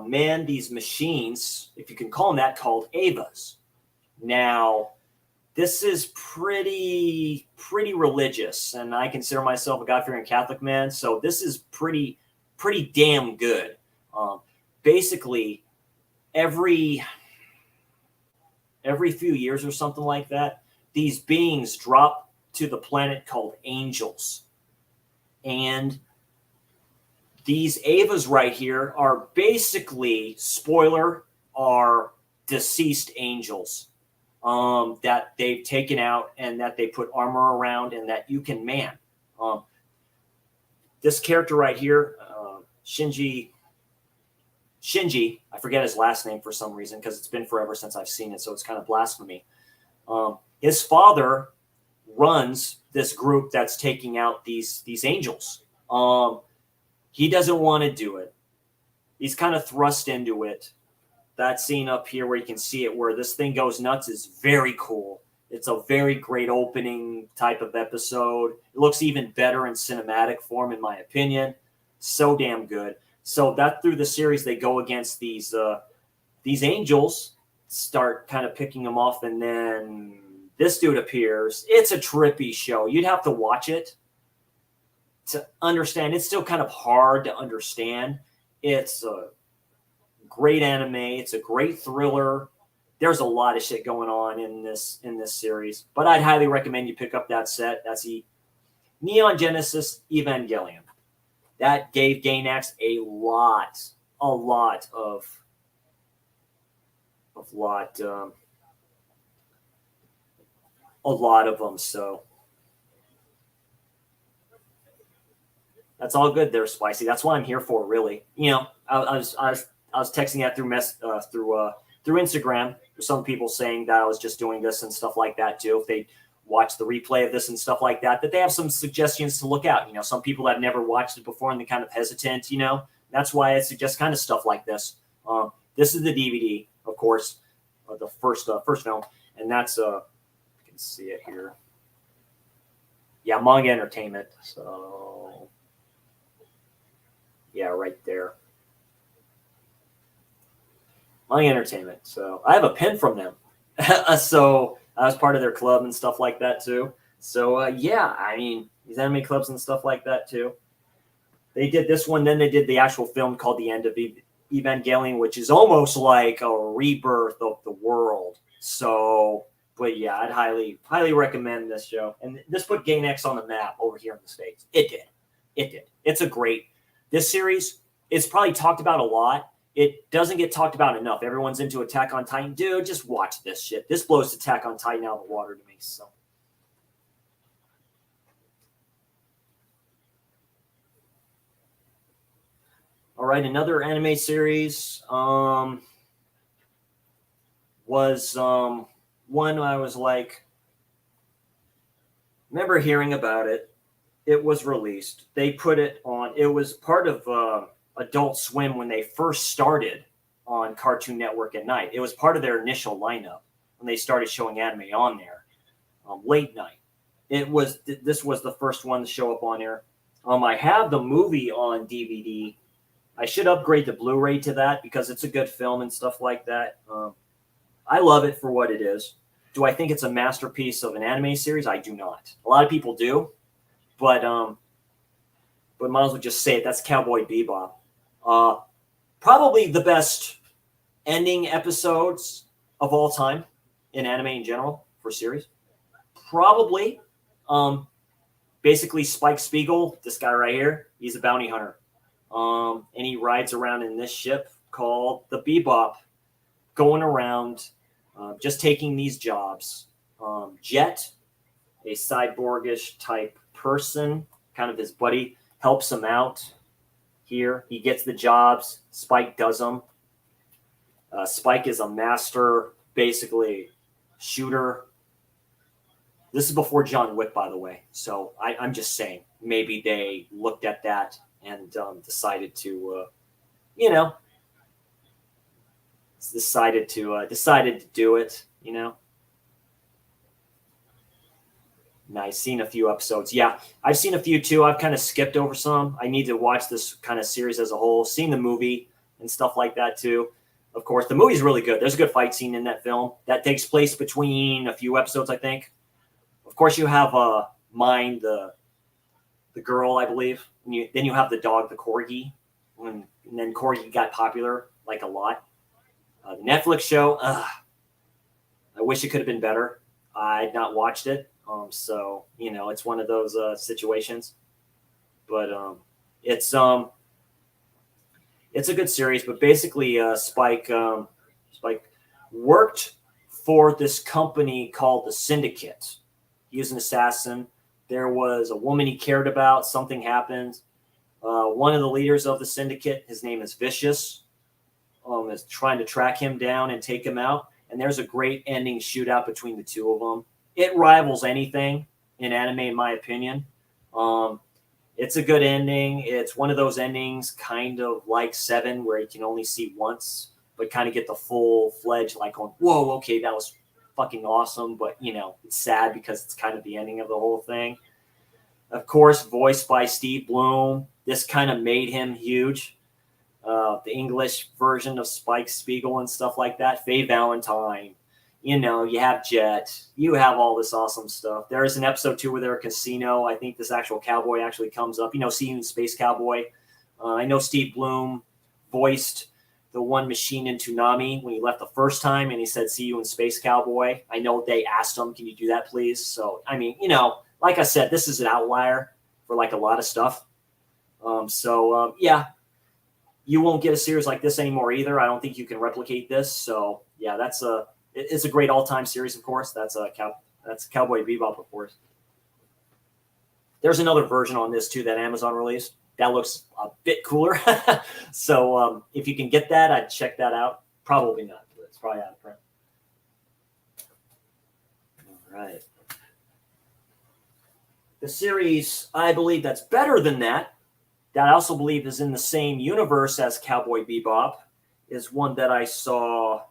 man these machines, if you can call them that, called Evas. Now, this is pretty religious, and I consider myself a God-fearing Catholic man, so this is pretty damn good. Basically, every few years or something like that, these beings drop to the planet called angels. And these Evas right here are basically, spoiler, are deceased angels that they've taken out and that they put armor around and that you can man. This character right here, Shinji, I forget his last name for some reason because it's been forever since I've seen it, so it's kind of blasphemy. His father runs this group that's taking out these angels. He doesn't want to do it. He's kind of thrust into it. That scene up here where you can see it, where this thing goes nuts, is very cool. It's a very great opening type of episode. It looks even better in cinematic form, in my opinion. So damn good. So that through the series, they go against these angels, start kind of picking them off, and then this dude appears. It's a trippy show. You'd have to watch it to understand. It's still kind of hard to understand. It's a great anime. It's a great thriller. There's a lot of shit going on in this series, but I'd highly recommend you pick up that set. That's the Neon Genesis Evangelion. That gave Gainax a lot of them. So that's all good there, Spicy. That's what I'm here for, really. I was texting that through Instagram. There's some people saying that I was just doing this and stuff like that too. If they watch the replay of this and stuff like that, that they have some suggestions to look out. Some people that have never watched it before and they're kind of hesitant, That's why I suggest kind of stuff like this. This is the DVD, of course, the first film, and that's you can see it here. Yeah, Manga Entertainment. So yeah, right there. Manga Entertainment. So I have a pin from them. So I was part of their club and stuff like that too. So yeah, I mean these anime clubs and stuff like that too. They did this one, then they did the actual film called The End of Evangelion, which is almost like a rebirth of the world. So, but yeah, I'd highly recommend this show. And this put Gainax on the map over here in the States. It did. It's a great, this series, it's probably talked about a lot. It doesn't get talked about enough. Everyone's into Attack on Titan. Dude, just watch this shit. This blows Attack on Titan out of the water to me. So. All right, another anime series was one I was like, remember hearing about it. It was released. They put it on. It was part of Adult Swim when they first started on Cartoon Network at night. It was part of their initial lineup when they started showing anime on there, late night. This was the first one to show up on there. I have the movie on DVD. I should upgrade the Blu-ray to that because it's a good film and stuff like that. I love it for what it is. Do I think it's a masterpiece of an anime series? I do not. A lot of people do, but might as well just say it. That's Cowboy Bebop. Probably the best ending episodes of all time in anime in general for series. Probably. Basically, Spike Spiegel, this guy right here, he's a bounty hunter. And he rides around in this ship called the Bebop, going around, just taking these jobs. Jet, a cyborgish type person, kind of his buddy, helps him out here. He gets the jobs. Spike does them. Spike is a master, basically, shooter. This is before John Wick, by the way. So I'm just saying, maybe they looked at that and decided to, decided to do it. Nice. Seen a few episodes. Yeah, I've seen a few too. I've kind of skipped over some. I need to watch this kind of series as a whole. Seen the movie and stuff like that too. Of course, the movie's really good. There's a good fight scene in that film that takes place between a few episodes, I think. Of course, you have Mind, the girl, I believe. And then you have the dog, the Corgi. And then Corgi got popular like a lot. The Netflix show, I wish it could have been better. I'd not watched it. So, it's one of those situations. But it's a good series. But basically, Spike worked for this company called the Syndicate. He was an assassin. There was a woman he cared about. Something happened. One of the leaders of the Syndicate, his name is Vicious, is trying to track him down and take him out. And there's a great ending shootout between the two of them. It rivals anything in anime, in my opinion. It's a good ending. It's one of those endings kind of like Seven, where you can only see once, but kind of get the full-fledged, like, going, whoa, okay, that was fucking awesome. But, it's sad because it's kind of the ending of the whole thing. Of course, voiced by Steve Bloom. This kind of made him huge. The English version of Spike Spiegel and stuff like that. Faye Valentine. You have Jet. You have all this awesome stuff. There is an episode, too, where they're a casino. I think this actual cowboy actually comes up. See you in Space Cowboy. I know Steve Bloom voiced the one machine in Toonami when he left the first time, and he said, see you in Space Cowboy. I know they asked him, can you do that, please? So, like I said, this is an outlier for, like, a lot of stuff. Yeah. You won't get a series like this anymore either. I don't think you can replicate this. So, yeah, it's a great all-time series, of course. That's Cowboy Bebop, of course. There's another version on this, too, that Amazon released. That looks a bit cooler. So if you can get that, I'd check that out. Probably not. But it's probably out of print. All right. The series, I believe that's better than that, that I also believe is in the same universe as Cowboy Bebop is one that I saw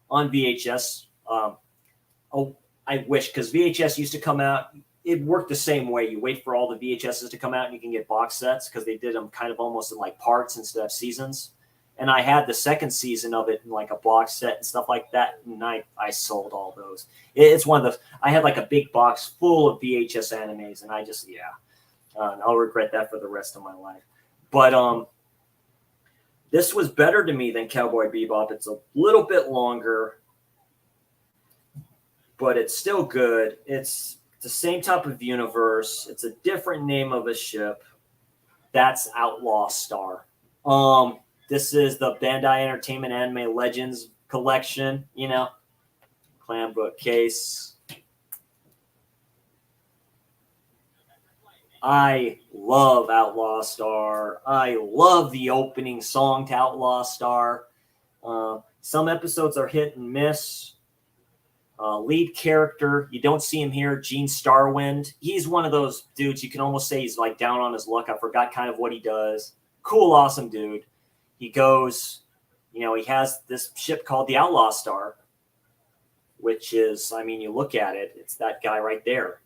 on VHS. Oh, I wish, because VHS used to come out. It worked the same way. You wait for all the VHSs to come out and you can get box sets because they did them kind of almost in like parts instead of seasons. And I had the second season of it in like a box set and stuff like that. And I sold all those. It's one of those. I had like a big box full of VHS animes, and I just, I'll regret that for the rest of my life. But this was better to me than Cowboy Bebop. It's a little bit longer, but it's still good. It's the same type of universe. It's a different name of a ship. That's Outlaw Star. This is the Bandai Entertainment Anime Legends collection, clan bookcase. I love Outlaw Star. I love the opening song to Outlaw Star. Some episodes are hit and miss. Lead character, you don't see him here, Gene Starwind. He's one of those dudes you can almost say he's like down on his luck. I forgot kind of what he does. Cool, awesome dude. He goes, he has this ship called the Outlaw Star, which is, you look at it, it's that guy right there.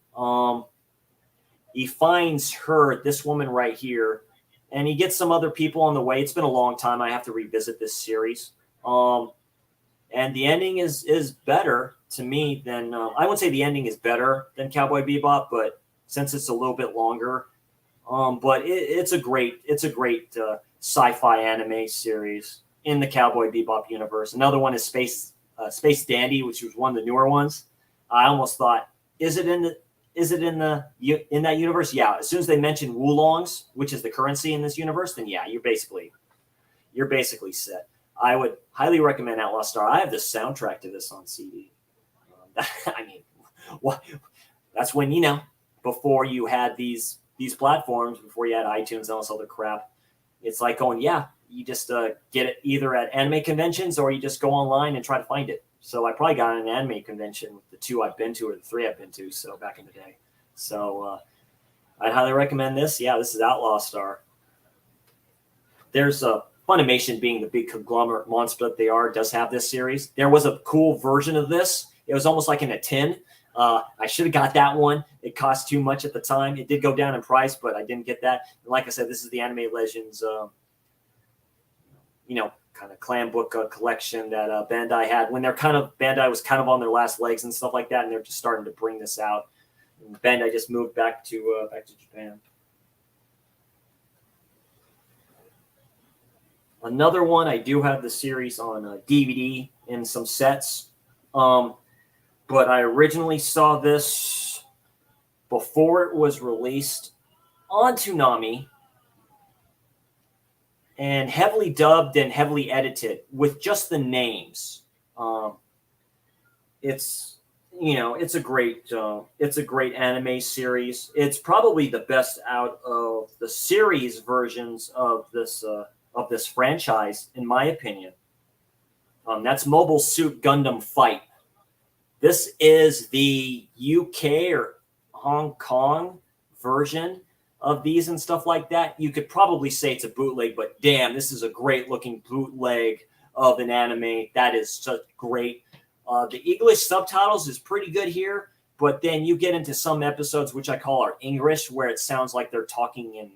He finds her, this woman right here, and he gets some other people on the way. It's been a long time. I have to revisit this series. And the ending is better to me than I wouldn't say the ending is better than Cowboy Bebop, but since it's a little bit longer, but it's a great sci-fi anime series in the Cowboy Bebop universe. Another one is Space Dandy, which was one of the newer ones. I almost thought, is it in that universe? Yeah. As soon as they mention Woolongs, which is the currency in this universe, then yeah, you're basically set. I would highly recommend Outlaw Star. I have the soundtrack to this on CD. That's when, before you had these platforms, before you had iTunes and all this other crap, it's like going, you just get it either at anime conventions or you just go online and try to find it. So I probably got an anime convention with the 2 I've been to or the 3 I've been to. So back in the day. So I'd highly recommend this. Yeah, this is Outlaw Star. There's Funimation, being the big conglomerate monster that they are, does have this series. There was a cool version of this. It was almost like in a tin. I should have got that one. It cost too much at the time. It did go down in price, but I didn't get that. And like I said, this is the Anime Legends, kind of clan book collection that Bandai had when Bandai was kind of on their last legs and stuff like that, and they're just starting to bring this out. And Bandai just moved back to Japan. Another one, I do have the series on DVD in some sets. But I originally saw this before it was released on Toonami and heavily dubbed and heavily edited with just the names. It's a great anime series. It's probably the best out of the series versions of this franchise, in my opinion. That's Mobile Suit Gundam Fight. This is the UK or Hong Kong version of these and stuff like that. You could probably say it's a bootleg, but damn, this is a great looking bootleg of an anime. That is such great. The English subtitles is pretty good here, but then you get into some episodes, which I call our English, where it sounds like they're talking in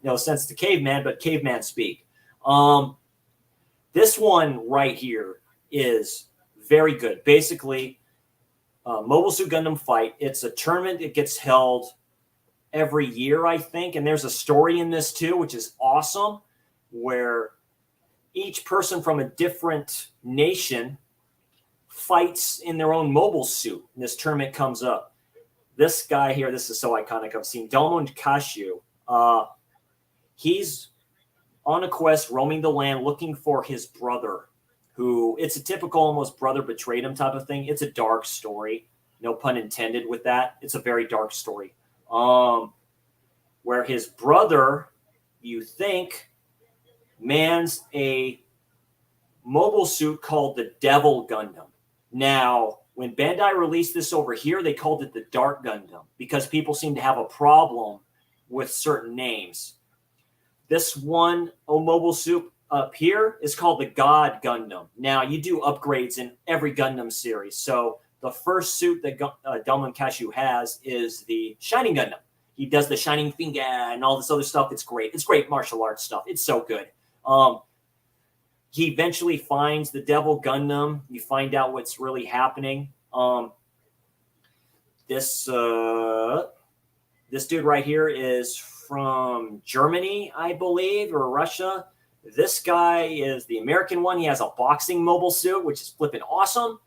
no sense to caveman, but caveman speak. This one right here is very good. Basically, Mobile Suit Gundam Fight. It's a tournament. It gets held every year, I think. And there's a story in this too, which is awesome, where each person from a different nation fights in their own mobile suit. And this tournament comes up. This guy here, this is so iconic. I've seen Domon Kashu. He's on a quest, roaming the land, looking for his brother, who, it's a typical almost brother betrayed him type of thing. It's a dark story. No pun intended with that. It's a very dark story. Where his brother, you think, mans a mobile suit called the Devil Gundam. Now, when Bandai released this over here, they called it the Dark Gundam because people seem to have a problem with certain names. This one mobile suit up here is called the God Gundam. Now, you do upgrades in every Gundam series. So the first suit that Dalman Cashew has is the Shining Gundam. He does the Shining Finger and all this other stuff. It's great. It's great martial arts stuff. It's so good. He eventually finds the Devil Gundam. You find out what's really happening. This dude right here is from Germany, I believe, or Russia. This guy is the American one. He has a boxing mobile suit, which is flipping awesome.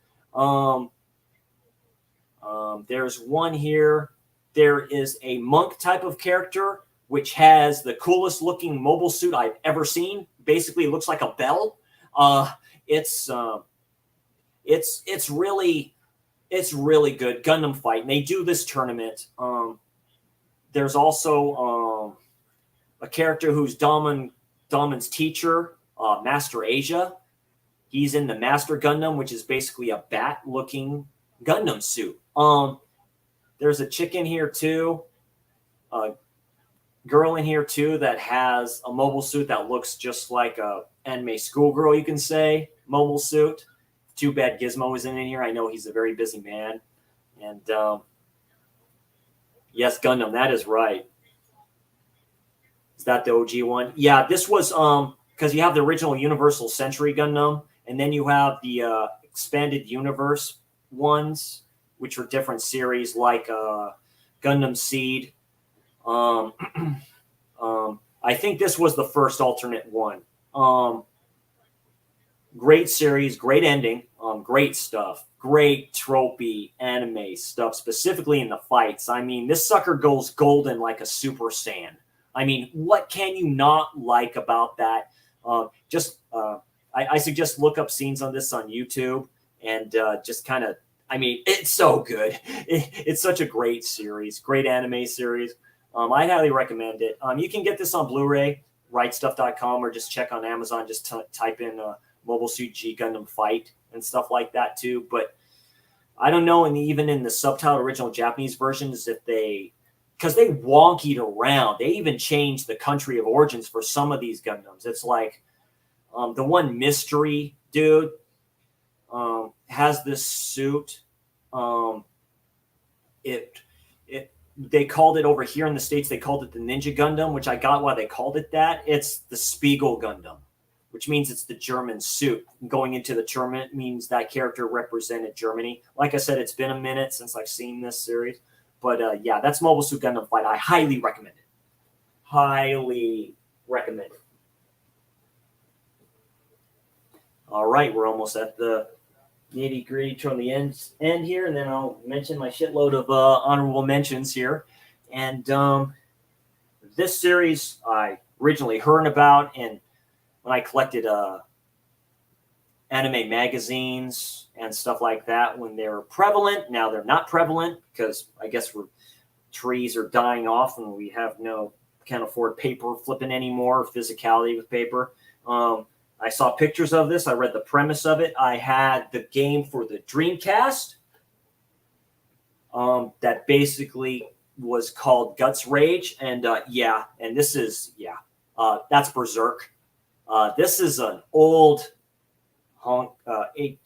There's one here. There is a monk type of character, which has the coolest looking mobile suit I've ever seen. Basically, it looks like a bell. It's really good Gundam fight. And they do this tournament. There's also a character who's Dalman's teacher, Master Asia. He's in the Master Gundam, which is basically a bat-looking Gundam suit. There's a chick in here too, a girl in here too that has a mobile suit that looks just like a anime schoolgirl, you can say, mobile suit. Too bad Gizmo isn't in here. I know he's a very busy man. And yes, Gundam, that is right. Is that the OG one? Yeah, this was because you have the original Universal Century Gundam, and then you have the expanded universe ones, which are different series like Gundam Seed. I think this was the first alternate one. Great series, great ending, great stuff, great tropey anime stuff, specifically in the fights. I mean, this sucker goes golden like a Super Saiyan. I mean, what can you not like about that? I suggest look up scenes on this on YouTube and just kind of, I mean, it's so good. It's such a great series, great anime series. I highly recommend it. You can get this on Blu-ray, rightstuff.com, or just check on Amazon. Just type in Mobile Suit G Gundam Fight and stuff like that too. But I don't know, and even in the subtitled original Japanese versions, if because they wonkied around. They even changed the country of origins for some of these Gundams. It's like the one mystery dude has this suit. They called it over here in the States, they called it the Ninja Gundam, which I got why they called it that. It's the Spiegel Gundam, which means it's the German suit. Going into the tournament means that character represented Germany. Like I said, it's been a minute since I've seen this series. But yeah, that's Mobile Suit Gundam Fight. I highly recommend it. Highly recommend it. All right, we're almost at the nitty-gritty toward the end here, and then I'll mention my shitload of honorable mentions here. And this series I originally heard about, and when I collected anime magazines and stuff like that when they were prevalent. Now they're not prevalent because I guess trees are dying off and we can't afford paper flipping anymore, physicality with paper. I saw pictures of this. I read the premise of it. I had the game for the Dreamcast that basically was called Guts Rage. And and this is, that's Berserk. This is an old UK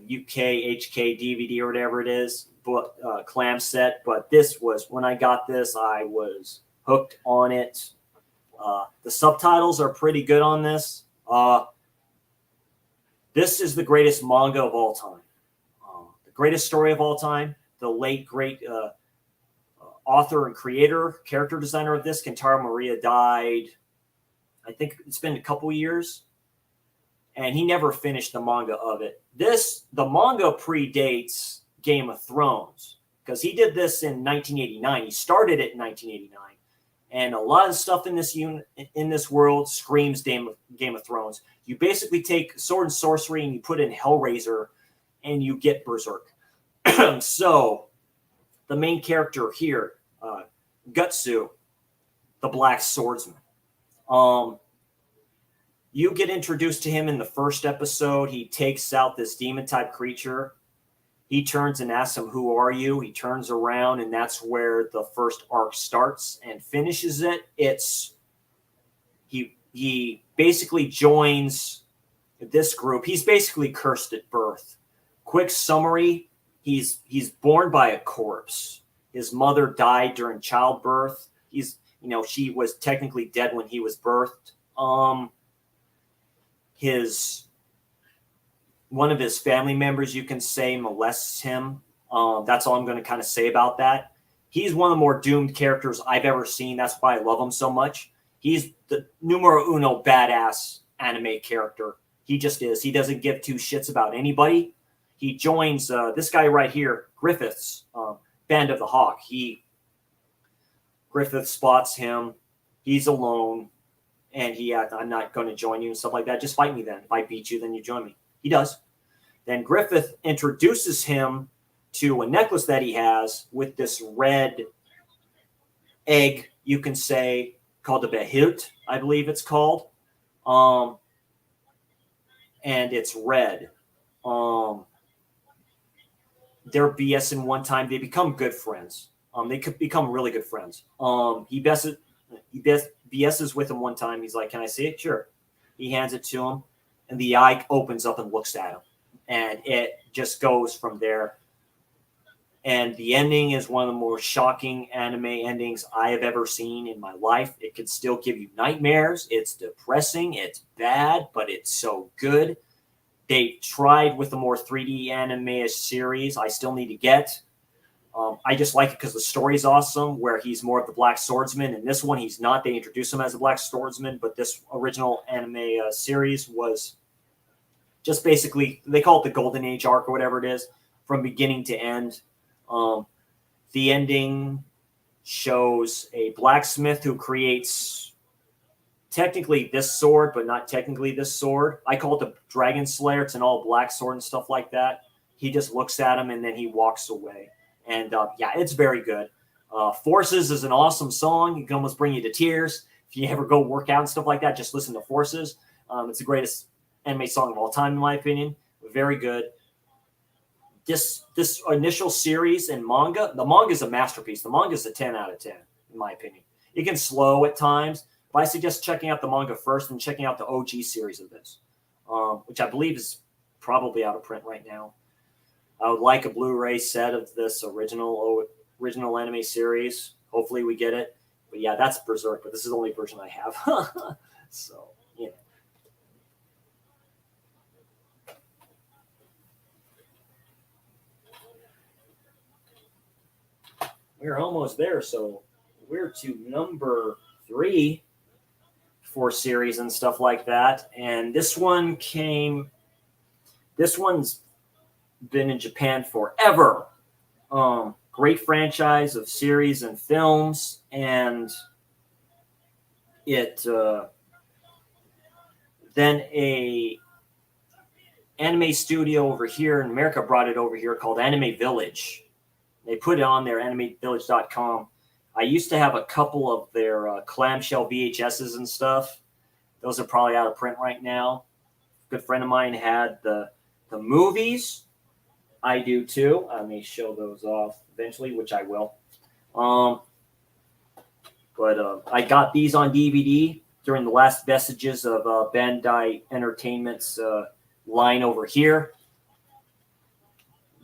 HK DVD or whatever it is, but clam set. But this was, when I got this, I was hooked on it. The subtitles are pretty good on this. This is the greatest manga of all time. The greatest story of all time. The late, great author and creator, character designer of this, Kentaro Miura, died, I think it's been a couple years. And he never finished the manga of it. The manga predates Game of Thrones because he did this in 1989. He started it in 1989. And a lot of stuff in this world screams Game of Thrones. You basically take sword and sorcery and you put in Hellraiser and you get Berserk. So the main character here, Gutsu, the Black Swordsman. You get introduced to him in the first episode. He takes out this demon-type creature. He turns and asks him, "Who are you?" He turns around, and that's where the first arc starts and finishes it. He basically joins this group. He's basically cursed at birth. Quick summary: he's born by a corpse. His mother died during childbirth. She was technically dead when he was birthed. One of his family members, you can say, molests him. That's all I'm going to kind of say about that. He's one of the more doomed characters I've ever seen. That's why I love him so much. He's the numero uno badass anime character. He just is. He doesn't give two shits about anybody. He joins this guy right here, Griffith's Band of the Hawk. Griffith spots him. He's alone. And I'm not going to join you and stuff like that. Just fight me then. If I beat you, then you join me. He does. Then Griffith introduces him to a necklace that he has with this red egg, you can say, called the Behut, I believe it's called. And it's red. They're BSing one time. They become good friends. They could become really good friends. He BS's with him one time. He's like, "Can I see it?" Sure. He hands it to him, and the eye opens up and looks at him. And it just goes from there. And the ending is one of the more shocking anime endings I have ever seen in my life. It could still give you nightmares. It's depressing. It's bad, but it's so good. They tried with the more 3D anime-ish series I still need to get. I just like it because the story's awesome, where he's more of the Black Swordsman. In this one, he's not. They introduce him as a Black Swordsman, but this original anime series was just basically, they call it the Golden Age arc or whatever it is, from beginning to end. The ending shows a blacksmith who creates technically this sword, but not technically this sword. I call it the Dragon Slayer. It's an all black sword and stuff like that. He just looks at him and then he walks away. And it's very good. Forces is an awesome song. It can almost bring you to tears. If you ever go work out and stuff like that, just listen to Forces. It's the greatest anime song of all time, in my opinion. Very good. This initial series and manga, the manga is a masterpiece. The manga is a 10 out of 10, in my opinion. It can slow at times, but I suggest checking out the manga first and checking out the OG series of this, which I believe is probably out of print right now. I would like a Blu-ray set of this original anime series. Hopefully we get it. But yeah, that's Berserk, but this is the only version I have. So, yeah. We're almost there, so we're to number 3 for series and stuff like that. And this one's been in Japan forever. Great franchise of series and films, and then a anime studio over here in America brought it over here called Anime Village. They put it on their animevillage.com. I used to have a couple of their clamshell VHSs and stuff. Those are probably out of print right now. A good friend of mine had the movies. I do too. I may show those off eventually, which I will. But I got these on DVD during the last vestiges of Bandai Entertainment's line over here.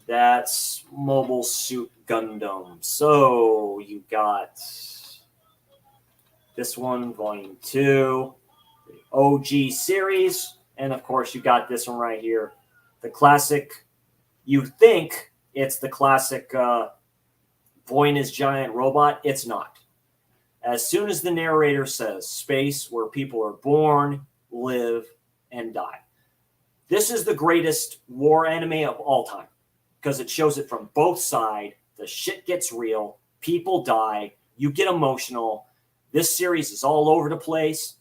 That's Mobile Suit Gundam. So you got this one, Volume 2, the OG series, and of course you got this one right here, the classic. You think it's the classic Voyn's giant robot. It's not. As soon as the narrator says space where people are born, live, and die. This is the greatest war anime of all time because it shows it from both sides. The shit gets real. People die. You get emotional. This series is all over the place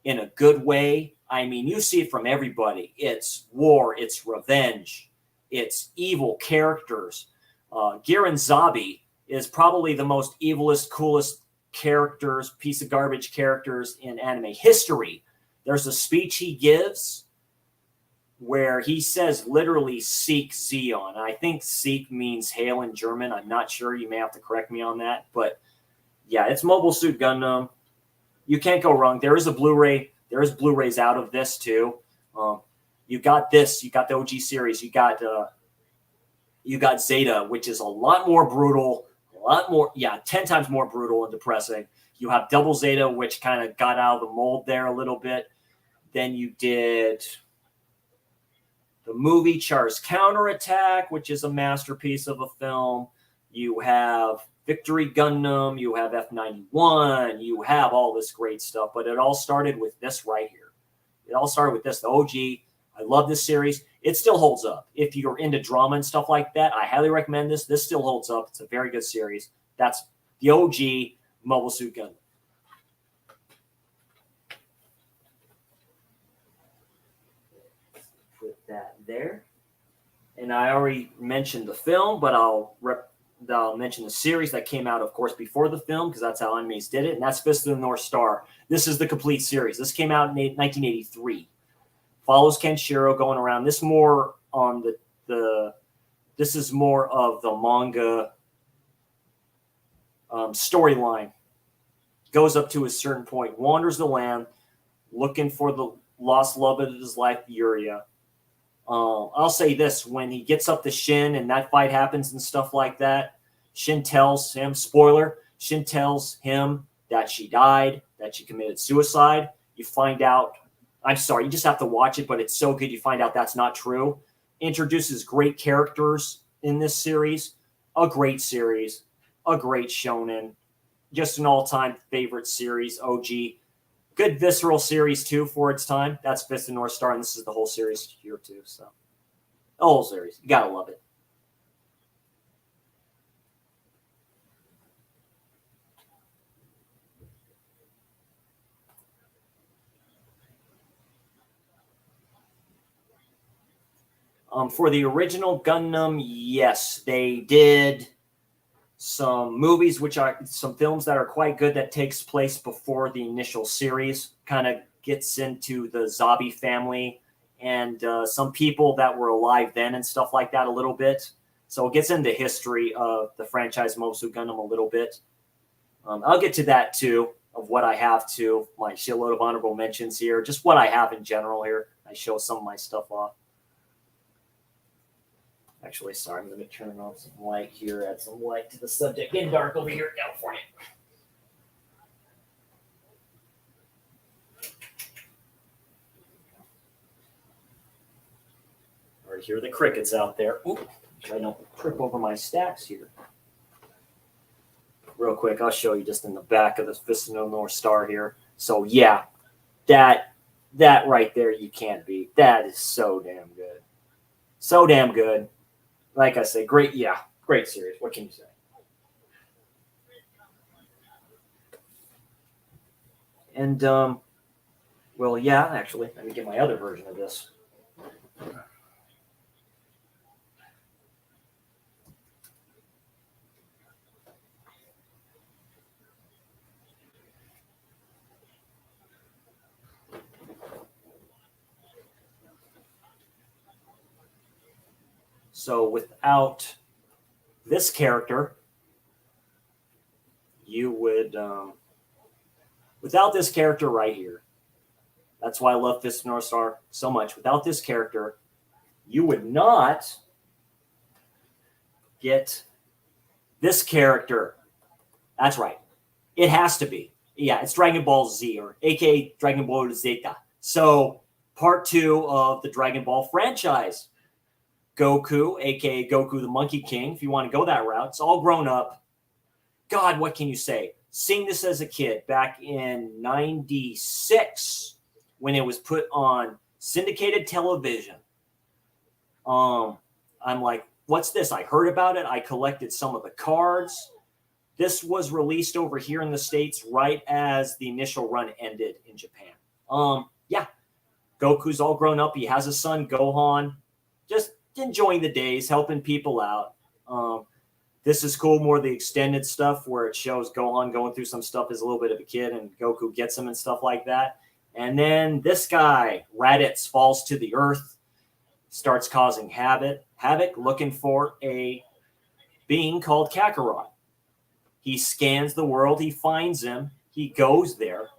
in a good way. I mean, you see it from everybody. It's war. It's revenge. It's evil characters. Giran Zabi is probably the most evilest, coolest characters, piece of garbage characters in anime history. There's a speech he gives where he says literally "Seek Zeon." I think "Seek" means hail in German. I'm not sure. You may have to correct me on that. But yeah, it's Mobile Suit Gundam. You can't go wrong. There is a Blu-ray. There is Blu-rays out of this too. You got this. You got the OG series. You got Zeta, which is a lot more brutal. A lot more, 10 times more brutal and depressing. You have Double Zeta, which kind of got out of the mold there a little bit. Then you did the movie Char's Counterattack, which is a masterpiece of a film. You have Victory Gundam. You have F91. You have all this great stuff. But it all started with this right here. It all started with this, the OG. I love this series. It still holds up. If you're into drama and stuff like that, I highly recommend this. This still holds up. It's a very good series. That's the OG Mobile Suit Gundam. Put that there. And I already mentioned the film, but I'll mention the series that came out, of course, before the film, because that's how animes did it, and that's Fist of the North Star. This is the complete series. This came out in 1983. Follows Kenshiro going around. This more on this is more of the manga storyline. Goes up to a certain point, wanders the land, looking for the lost love of his life, Yuria. I'll say this, when he gets up to Shin and that fight happens and stuff like that, Shin tells him, spoiler, Shin tells him that she died, that she committed suicide. You find out, I'm sorry, you just have to watch it, but it's so good you find out that's not true. Introduces great characters in this series. A great series. A great shonen. Just an all-time favorite series, OG. Good visceral series, too, for its time. That's Fist of North Star, and this is the whole series here, too. So, the whole series. You gotta love it. For the original Gundam, yes, they did some movies, which are some films that are quite good, that takes place before the initial series, kind of gets into the Zabi family and some people that were alive then and stuff like that a little bit. So it gets into history of the franchise Mobile Suit Gundam a little bit. I'll get to that too, of what I have to, my shitload of honorable mentions here, just what I have in general here. I show some of my stuff off. Actually, sorry, I'm going to turn on some light here, add some light to the subject. Getting dark over here in California. Or hear the crickets out there. Oop, I don't trip over my stacks here. Real quick, I'll show you just in the back of the Fist of the North Star here. So, yeah, that right there you can't beat. That is so damn good. So damn good. Like I say, great series. What can you say? And, well, yeah, actually, let me get my other version of this. So without this character, you would, without this character right here, that's why I love Fist of North Star so much. Without this character, you would not get this character. That's right. It has to be. Yeah, it's Dragon Ball Z, or aka Dragon Ball Zeta. So part 2 of the Dragon Ball franchise. Goku, aka Goku the Monkey King, if you want to go that route. It's all grown up. God, what can you say? Seeing this as a kid back in 96 when it was put on syndicated television. I'm like, what's this? I heard about it. I collected some of the cards. This was released over here in the States right as the initial run ended in Japan. Yeah, Goku's all grown up. He has a son, Gohan. Just enjoying the days, helping people out. This is cool, more the extended stuff where it shows Gohan going through some stuff as a little bit of a kid and Goku gets him and stuff like that. And then this guy, Raditz, falls to the earth, starts causing havoc, looking for a being called Kakarot. He scans the world, he finds him, he goes there,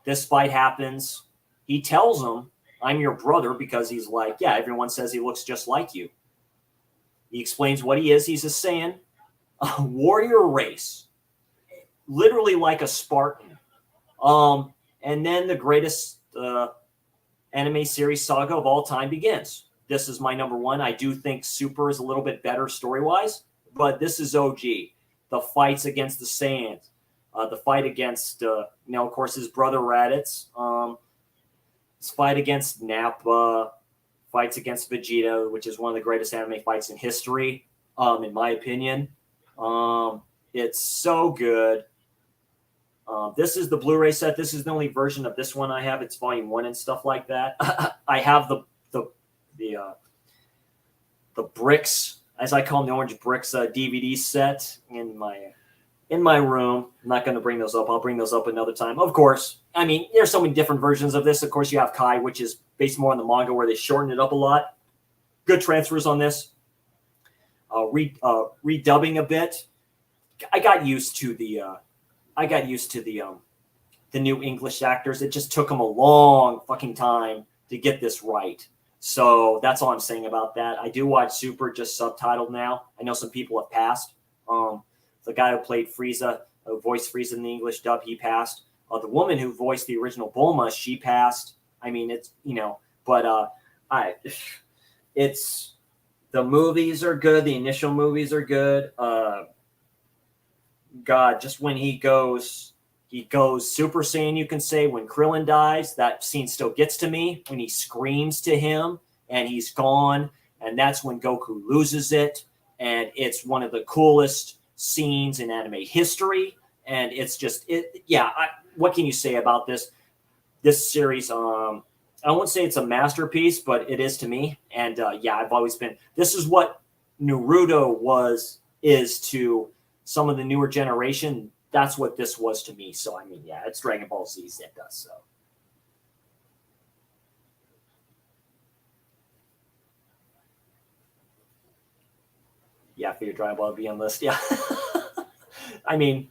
This fight happens. He tells him, I'm your brother, because he's like, yeah, everyone says he looks just like you. He explains what he is. He's a Saiyan, a warrior race, literally like a Spartan. And then the greatest anime series saga of all time begins. This is my number one. I do think Super is a little bit better story-wise, but this is OG. The fights against the Saiyans, the fight against, of course, his brother Raditz, his fight against Nappa, fights against Vegeta, which is one of the greatest anime fights in history, in my opinion. It's so good. This is the Blu-ray set. This is the only version of this one I have. It's volume 1 and stuff like that. I have the bricks, as I call them, the orange bricks DVD set in my room. I'm not going to bring those up. I'll bring those up another time. Of course, I mean, there's so many different versions of this. Of course, you have Kai, which is based more on the manga, where they shorten it up a lot. Good transfers on this. Redubbing a bit. I got used to the new English actors. It just took them a long fucking time to get this right. So that's all I'm saying about that. I do watch Super just subtitled now. I know some people have passed. The guy who played Frieza, who voiced Frieza in the English dub, he passed. The woman who voiced the original Bulma, she passed. I mean, it's, but it's, the movies are good. The initial movies are good. God, just when he goes Super Saiyan, you can say, when Krillin dies, that scene still gets to me, when he screams to him and he's gone. And that's when Goku loses it. And it's one of the coolest scenes in anime history. And it's just, what can you say about this series? I won't say it's a masterpiece, but it is to me. And I've always been, this is what Naruto is to some of the newer generation. That's what this was to me. So, I mean, yeah, it's Dragon Ball Z that does so. Yeah, for your Dragon Ball BM list. Yeah. I mean,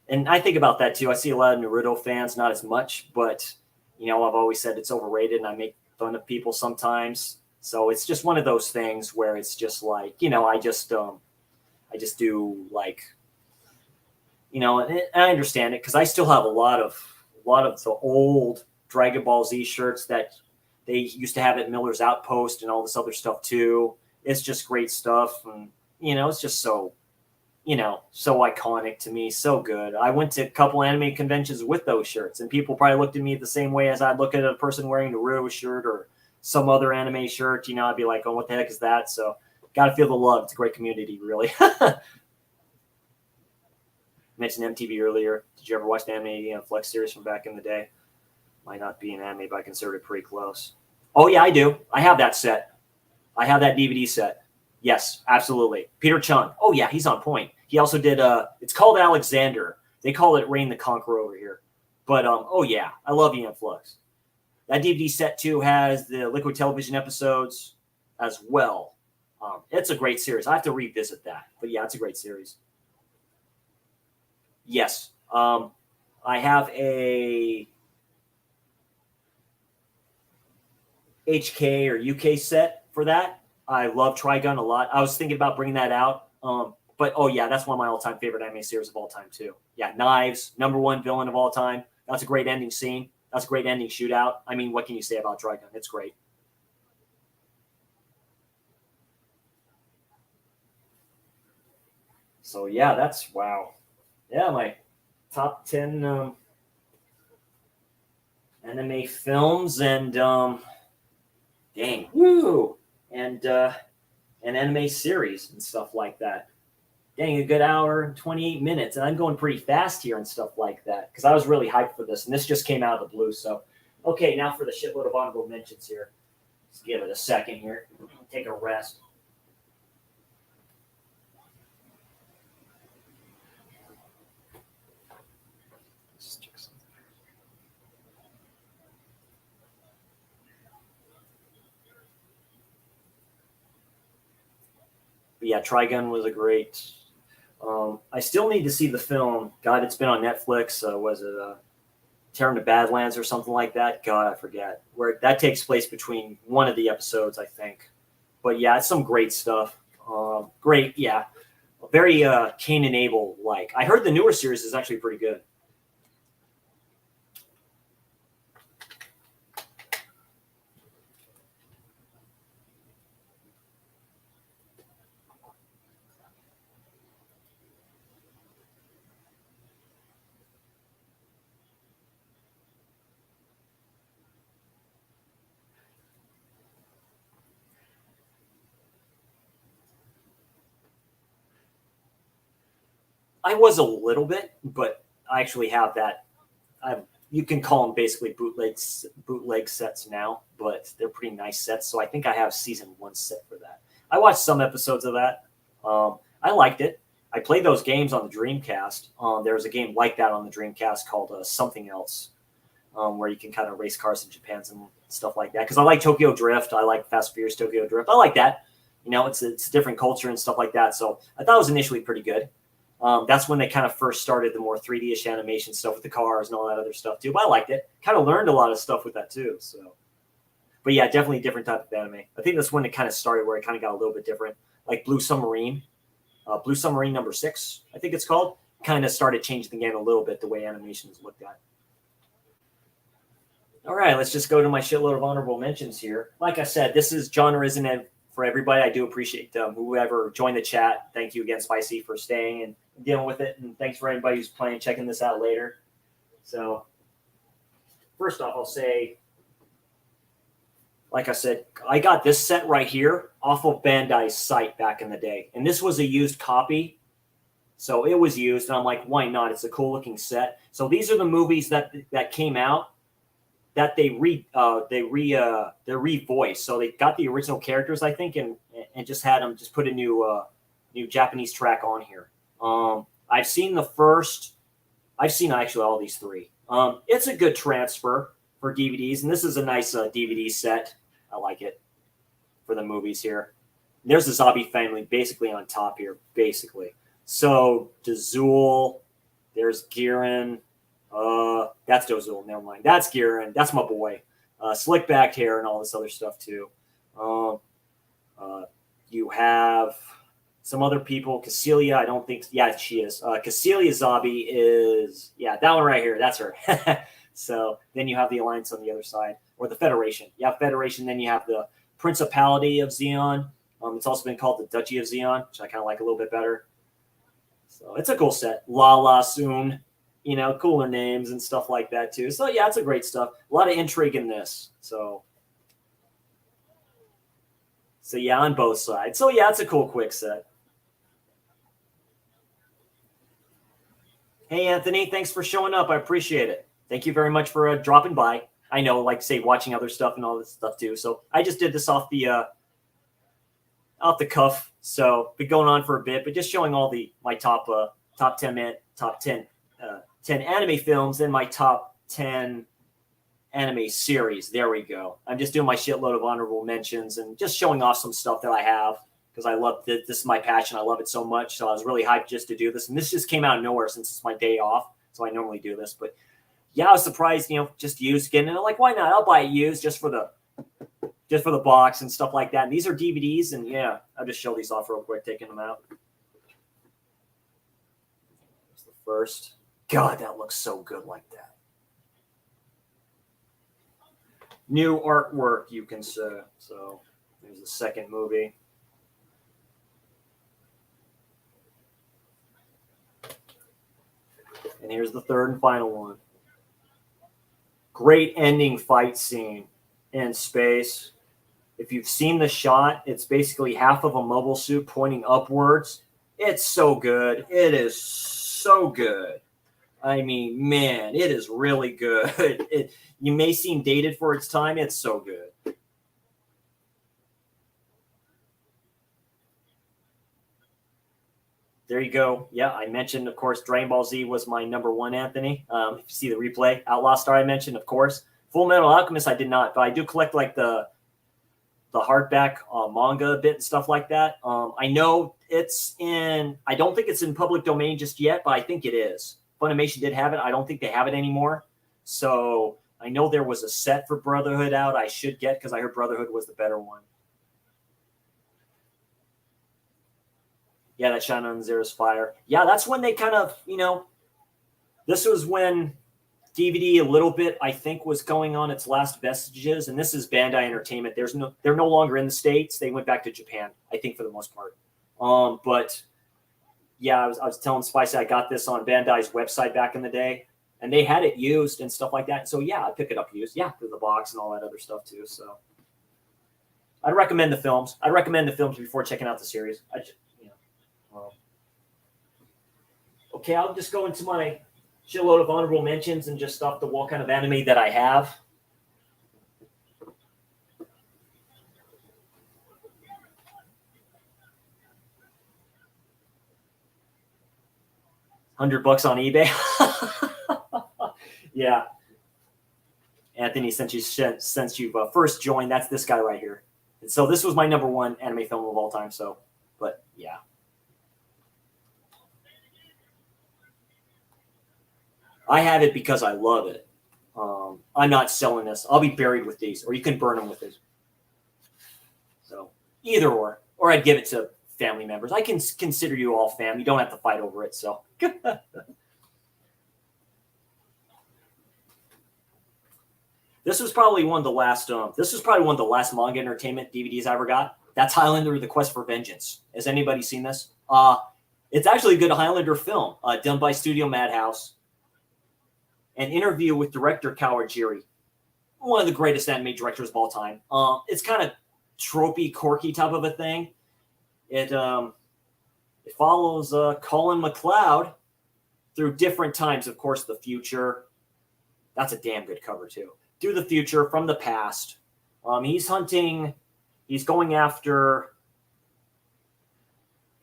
and I think about that too. I see a lot of Naruto fans, not as much, but, I've always said it's overrated, and I make fun of people sometimes. So it's just one of those things where it's just like, I just do like, and I understand it, because I still have a lot of the old Dragon Ball Z shirts that they used to have at Miller's Outpost and all this other stuff too. It's just great stuff. And, it's just so, so iconic to me. So good. I went to a couple anime conventions with those shirts, and people probably looked at me the same way as I'd look at a person wearing a Naruto shirt or some other anime shirt. I'd be like, oh, what the heck is that? So got to feel the love. It's a great community, really. Mentioned MTV earlier. Did you ever watch the anime Flex series from back in the day? Might not be an anime, but I consider it pretty close. Oh, yeah, I do. I have that set. I have that DVD set. Yes, absolutely. Peter Chung. Oh, yeah, he's on point. He also did, it's called Alexander. They call it Reign the Conqueror over here. But, oh, yeah, I love Aeon Flux. That DVD set, too, has the Liquid Television episodes as well. It's a great series. I have to revisit that. But, yeah, it's a great series. Yes. I have a HK or UK set for that. I love Trigun a lot. I was thinking about bringing that out. But, oh, yeah, that's one of my all-time favorite anime series of all time, too. Yeah, Knives, #1 villain of all time. That's a great ending scene. That's a great ending shootout. I mean, what can you say about Trigun? It's great. So, yeah, that's, wow. Yeah, my top 10 anime films and, dang, woo! And anime series and stuff like that. Dang, a good hour and 28 minutes. And I'm going pretty fast here and stuff like that, because I was really hyped for this. And this just came out of the blue. So, okay, now for the shitload of honorable mentions here. Let's give it a second here. Take a rest. But yeah, Trigun was a great I still need to see the film. God, it's been on Netflix. Was it Tear into Badlands or something like that? God, I forget. Where that takes place between one of the episodes, I think. But yeah, it's some great stuff. Great, yeah. Very Cain and Abel like. I heard the newer series is actually pretty good. I was a little bit, but I actually have that. You can call them basically bootleg sets now, but they're pretty nice sets. So I think I have season 1 set for that. I watched some episodes of that. I liked it. I played those games on the Dreamcast. There was a game like that on the Dreamcast called Something Else, where you can kind of race cars in Japan and stuff like that. Because I like Tokyo Drift. I like Fast and Furious Tokyo Drift. I like that. You know, it's a different culture and stuff like that. So I thought it was initially pretty good. That's when they kind of first started the more 3D-ish animation stuff with the cars and all that other stuff too. But I liked it. Kind of learned a lot of stuff with that too. So, but yeah, definitely a different type of anime. I think that's when it kind of started, where it kind of got a little bit different. Like Blue Submarine number 6, I think it's called, kind of started changing the game a little bit, the way animation is looked at. All right, let's just go to my shitload of honorable mentions here. Like I said, this is genre isn't it for everybody. I do appreciate whoever joined the chat. Thank you again, Spicy, for staying and dealing with it. And thanks for anybody who's playing, checking this out later. So first off, I'll say, like I said, I got this set right here off of Bandai's site back in the day. And this was a used copy. So it was used. And I'm like, why not? It's a cool looking set. So these are the movies that came out that they revoiced. So they got the original characters, I think, and just had them just put a new Japanese track on here. I've seen actually all these 3. It's a good transfer for DVDs, and this is a nice DVD set. I like it for the movies here. And there's the Zabi family basically on top here, basically. So Dazul, there's Giran. That's Dozul. Never mind. That's Giran. That's my boy. Slick back hair and all this other stuff too. You have some other people. Casilia, I don't think. Yeah, she is. Casilia Zabi is. Yeah, that one right here. That's her. So then you have the Alliance on the other side, or the Federation. You have Federation. Then you have the Principality of Zeon. It's also been called the Duchy of Zeon, which I kind of like a little bit better. So it's a cool set. Lala Soon. You know, cooler names and stuff like that too. So yeah, it's a great stuff. A lot of intrigue in this. So yeah, on both sides. So yeah, it's a cool quick set. Hey Anthony, thanks for showing up. I appreciate it. Thank you very much for dropping by. I know, like say, watching other stuff and all this stuff too. So I just did this off the cuff. So been going on for a bit, but just showing all my top 10 anime films and my top 10 anime series. There we go. I'm just doing my shitload of honorable mentions and just showing off some stuff that I have because I love this. This is my passion. I love it so much. So I was really hyped just to do this. And this just came out of nowhere since it's my day off. So I normally do this. But yeah, I was surprised, just used again. And I'm like, why not? I'll buy it used just for the box and stuff like that. And these are DVDs. And yeah, I'll just show these off real quick, taking them out. Here's the first. God, that looks so good like that. New artwork, you can say. So there's the second movie. And here's the third and final one. Great ending fight scene in space. If you've seen the shot, it's basically half of a mobile suit pointing upwards. It's so good. It is so good. I mean, man, it is really good. You may seem dated for its time. It's so good. There you go. Yeah, I mentioned, of course, Dragon Ball Z was my number 1, Anthony. If you see the replay, Outlaw Star I mentioned, of course. Full Metal Alchemist I did not, but I do collect like the the hardback manga a bit and stuff like that. I know I don't think it's in public domain just yet, but I think it is. Funimation did have it. I don't think they have it anymore. So I know there was a set for Brotherhood out I should get because I heard Brotherhood was the better one. Yeah, that Shine on Zero's Fire. Yeah, that's when they kind of, this was when DVD a little bit, I think, was going on its last vestiges. And this is Bandai Entertainment. They're no longer in the States. They went back to Japan, I think, for the most part. But yeah, I was telling Spicy I got this on Bandai's website back in the day, and they had it used and stuff like that. So yeah, I pick it up used. Yeah, through the box and all that other stuff too. So I'd recommend the films. I'd recommend the films before checking out the series. Okay, I'll just go into my shitload of honorable mentions and just stuff the what kind of anime that I have. $100 on eBay. Yeah. Anthony, since you've first joined, that's this guy right here. And so this was my number one anime film of all time. So, but yeah. I have it because I love it. I'm not selling this. I'll be buried with these, or you can burn them with it. So either or I'd give it to family members. I can consider you all fam. You don't have to fight over it. So this was probably one of the last. This was probably one of the last manga entertainment DVDs I ever got. That's Highlander: The Quest for Vengeance. Has anybody seen this? It's actually a good Highlander film, done by Studio Madhouse. An interview with director Kawajiri, one of the greatest anime directors of all time. It's kind of tropey, quirky type of a thing. It follows Colin McLeod through different times. Of course, the future. That's a damn good cover too. Through the future, from the past. He's going after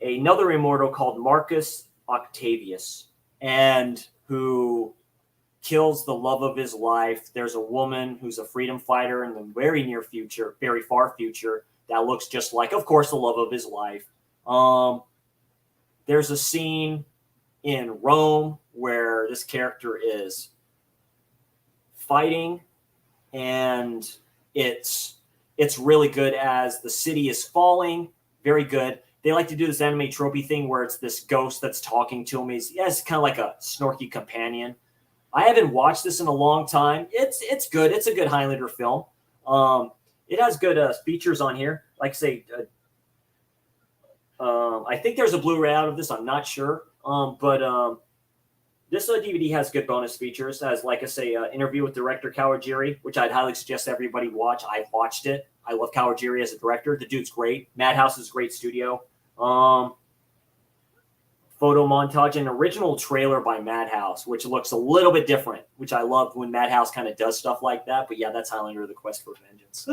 another immortal called Marcus Octavius, and who kills the love of his life. There's a woman who's a freedom fighter in the very near future, very far future, that looks just like, of course, the love of his life. There's a scene in Rome where this character is fighting, and it's really good as the city is falling. Very good. They like to do this anime tropey thing where it's this ghost that's talking to him. He's kind of like a snorky companion. I haven't watched this in a long time. It's good. It's a good Highlander film. It has good features on here. Like I say, I think there's a Blu-ray out of this. I'm not sure. But this DVD has good bonus features. As like I say, interview with director Kawajiri, which I'd highly suggest everybody watch. I've watched it. I love Kawajiri as a director. The dude's great. Madhouse is a great studio. Photo montage, an original trailer by Madhouse, which looks a little bit different, which I love when Madhouse kind of does stuff like that. But yeah, that's Highlander: The Quest for Vengeance.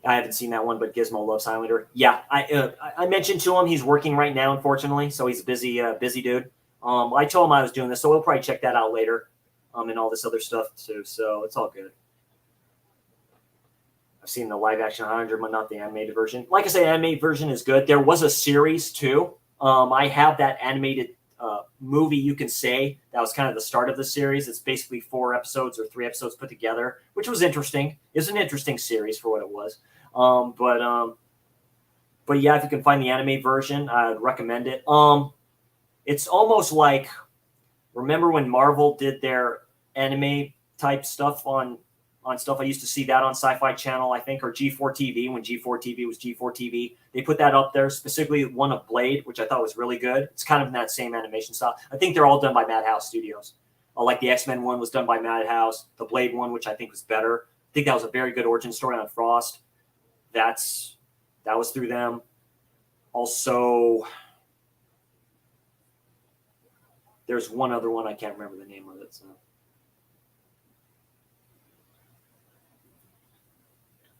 I haven't seen that one, but Gizmo loves Highlander. Yeah, I mentioned to him he's working right now, unfortunately, so he's a busy dude. I told him I was doing this, so we'll probably check that out later. And all this other stuff too, so it's all good. I've seen the live action Highlander, but not the animated version. Like I say, animated version is good. There was a series too. I have that animated movie, you can say, that was kind of the start of the series. It's basically 4 episodes or 3 episodes put together, which was interesting. It's an interesting series for what it was. But yeah, if you can find the anime version, I'd recommend it. It's almost like, remember when Marvel did their anime type stuff on stuff? I used to see that on Sci-Fi Channel, I think, or G4 TV, when G4 TV was G4 TV. They put that up there, specifically one of Blade, which I thought was really good. It's kind of in that same animation style. I think they're all done by Madhouse Studios. Like the X-Men one was done by Madhouse. The Blade one, which I think was better. I think that was a very good origin story on Frost. That was through them. Also, there's one other one. I can't remember the name of it. So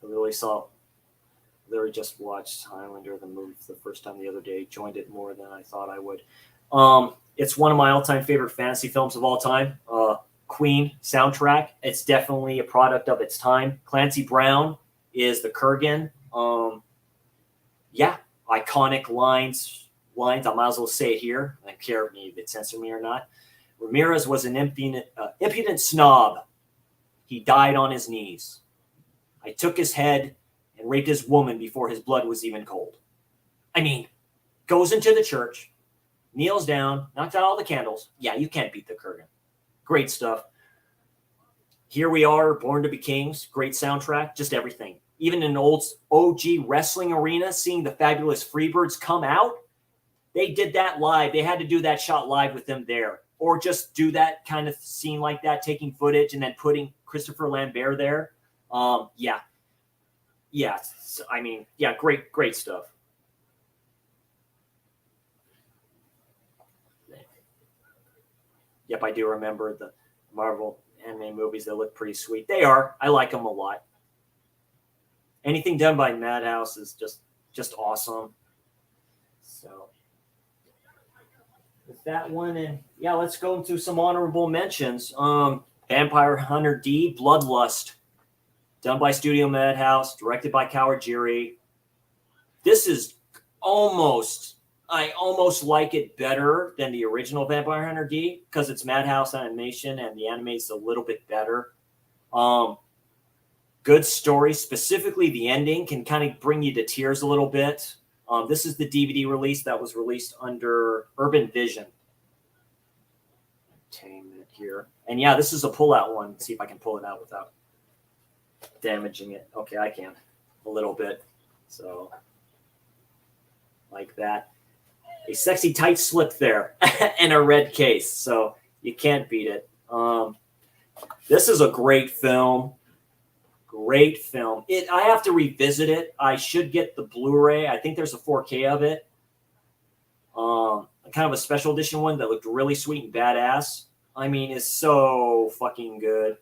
I literally just watched Highlander, the movie, for the first time the other day. Joined it more than I thought I would. It's one of my all-time favorite fantasy films of all time. Queen soundtrack. It's definitely a product of its time. Clancy Brown is the Kurgan. Yeah, iconic lines. I might as well say it here. I don't care if it censor me or not. Ramirez was an impudent snob. He died on his knees. I took his head and raped his woman before his blood was even cold. I mean, goes into the church, kneels down, knocks out all the candles. Yeah, you can't beat the Kurgan. Great stuff. Here we are, Born to be Kings. Great soundtrack, just everything. Even in an old OG wrestling arena, seeing the fabulous Freebirds come out, they did that live. They had to do that shot live with them there. Or just do that kind of scene like that, taking footage and then putting Christopher Lambert there. Yeah. I mean, yeah, great stuff. Yep, I do remember the Marvel anime movies that look pretty sweet. They are. I like them a lot. Anything done by Madhouse is just awesome. So with that one, and yeah, let's go into some honorable mentions. Vampire Hunter D, Bloodlust, done by Studio Madhouse, directed by Kawajiri. This is I almost like it better than the original Vampire Hunter D because it's Madhouse animation and the anime is a little bit better. Good story, specifically the ending can kind of bring you to tears a little bit. This is the DVD release that was released under Urban Vision. Entertainment here. And yeah, this is a pull-out one. Let's see if I can pull it out without damaging it. Okay, I can. A little bit. So, like that. A sexy tight slip there and a red case. So, you can't beat it. This is a great film. Great film. I have to revisit it. I should get the Blu-ray. I think there's a 4K of it. Kind of a special edition one that looked really sweet and badass. I mean, it's so fucking good.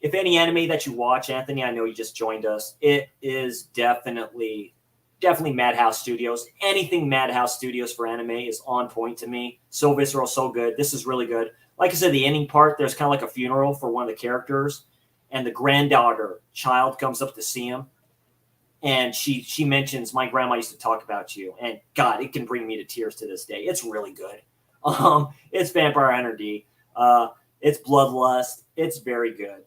If any anime that you watch, Anthony, I know you just joined us. It is definitely Madhouse Studios. Anything Madhouse Studios for anime is on point to me. So visceral, so good. This is really good. Like I said, the ending part, there's kind of like a funeral for one of the characters. And the granddaughter child comes up to see him. And she mentions, my grandma used to talk about you. And God, it can bring me to tears to this day. It's really good. It's Vampire Hunter D. It's Bloodlust. It's very good.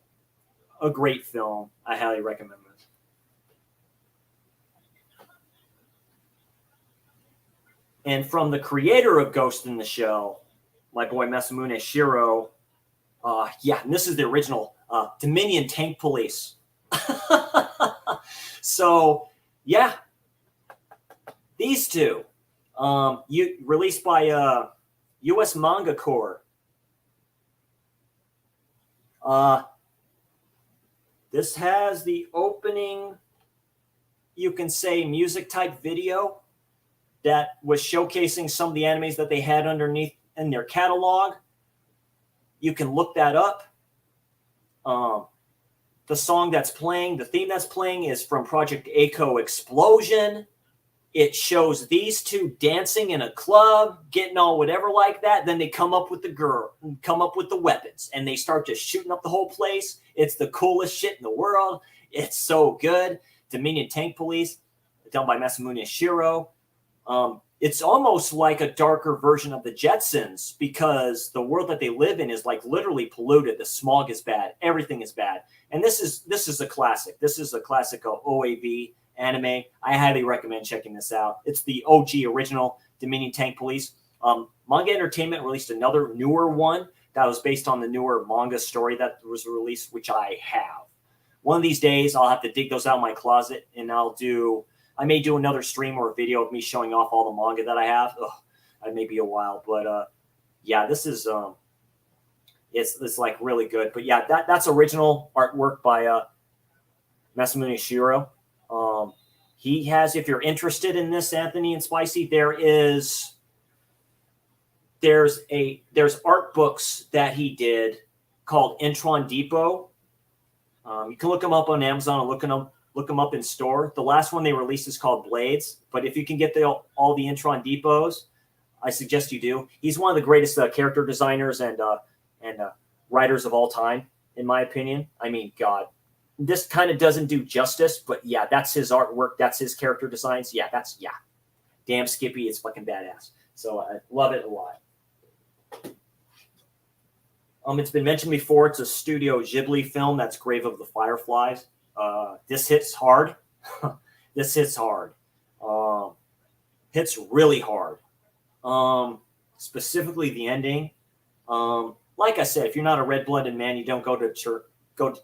A great film. I highly recommend it. And from the creator of Ghost in the Shell, my boy Masamune Shiro. And this is the original Dominion Tank Police. So, yeah, these two, released by U.S. Manga Corps. This has the opening, you can say, music type video that was showcasing some of the animes that they had underneath in their catalog. You can look that up. The song that's playing, the theme that's playing is from Project A-ko Explosion. It shows these two dancing in a club, getting all whatever like that. Then they come up with the weapons, and they start just shooting up the whole place. It's the coolest shit in the world. It's so good. Dominion Tank Police, done by Masamune Shiro. It's almost like a darker version of the Jetsons because the world that they live in is like literally polluted. The smog is bad. Everything is bad. And this is a classic. This is a classic OAV anime. I highly recommend checking this out. It's the OG original Dominion Tank Police. Manga Entertainment released another newer one that was based on the newer manga story that was released, which I have. One of these days, I'll have to dig those out of my closet, and I may do another stream or a video of me showing off all the manga that I have. It may be a while, but yeah, this is it's like really good. But yeah, that's original artwork by Masamune Shiro. He has, if you're interested in this, Anthony and Spicy, there's art books that he did called Intron Depot. You can look them up on Amazon and look them up in store. The last one they released is called Blades. But if you can get all the Intron Depots, I suggest you do. He's one of the greatest character designers and writers of all time, in my opinion. I mean, God, this kind of doesn't do justice, but yeah, that's his artwork. That's his character designs. Yeah, damn Skippy. It's fucking badass. So I love it a lot. It's been mentioned before. It's a Studio Ghibli film. That's Grave of the Fireflies. This hits hard. This hits hard. Hits really hard. Specifically the ending. Like I said, if you're not a red-blooded man, you don't go to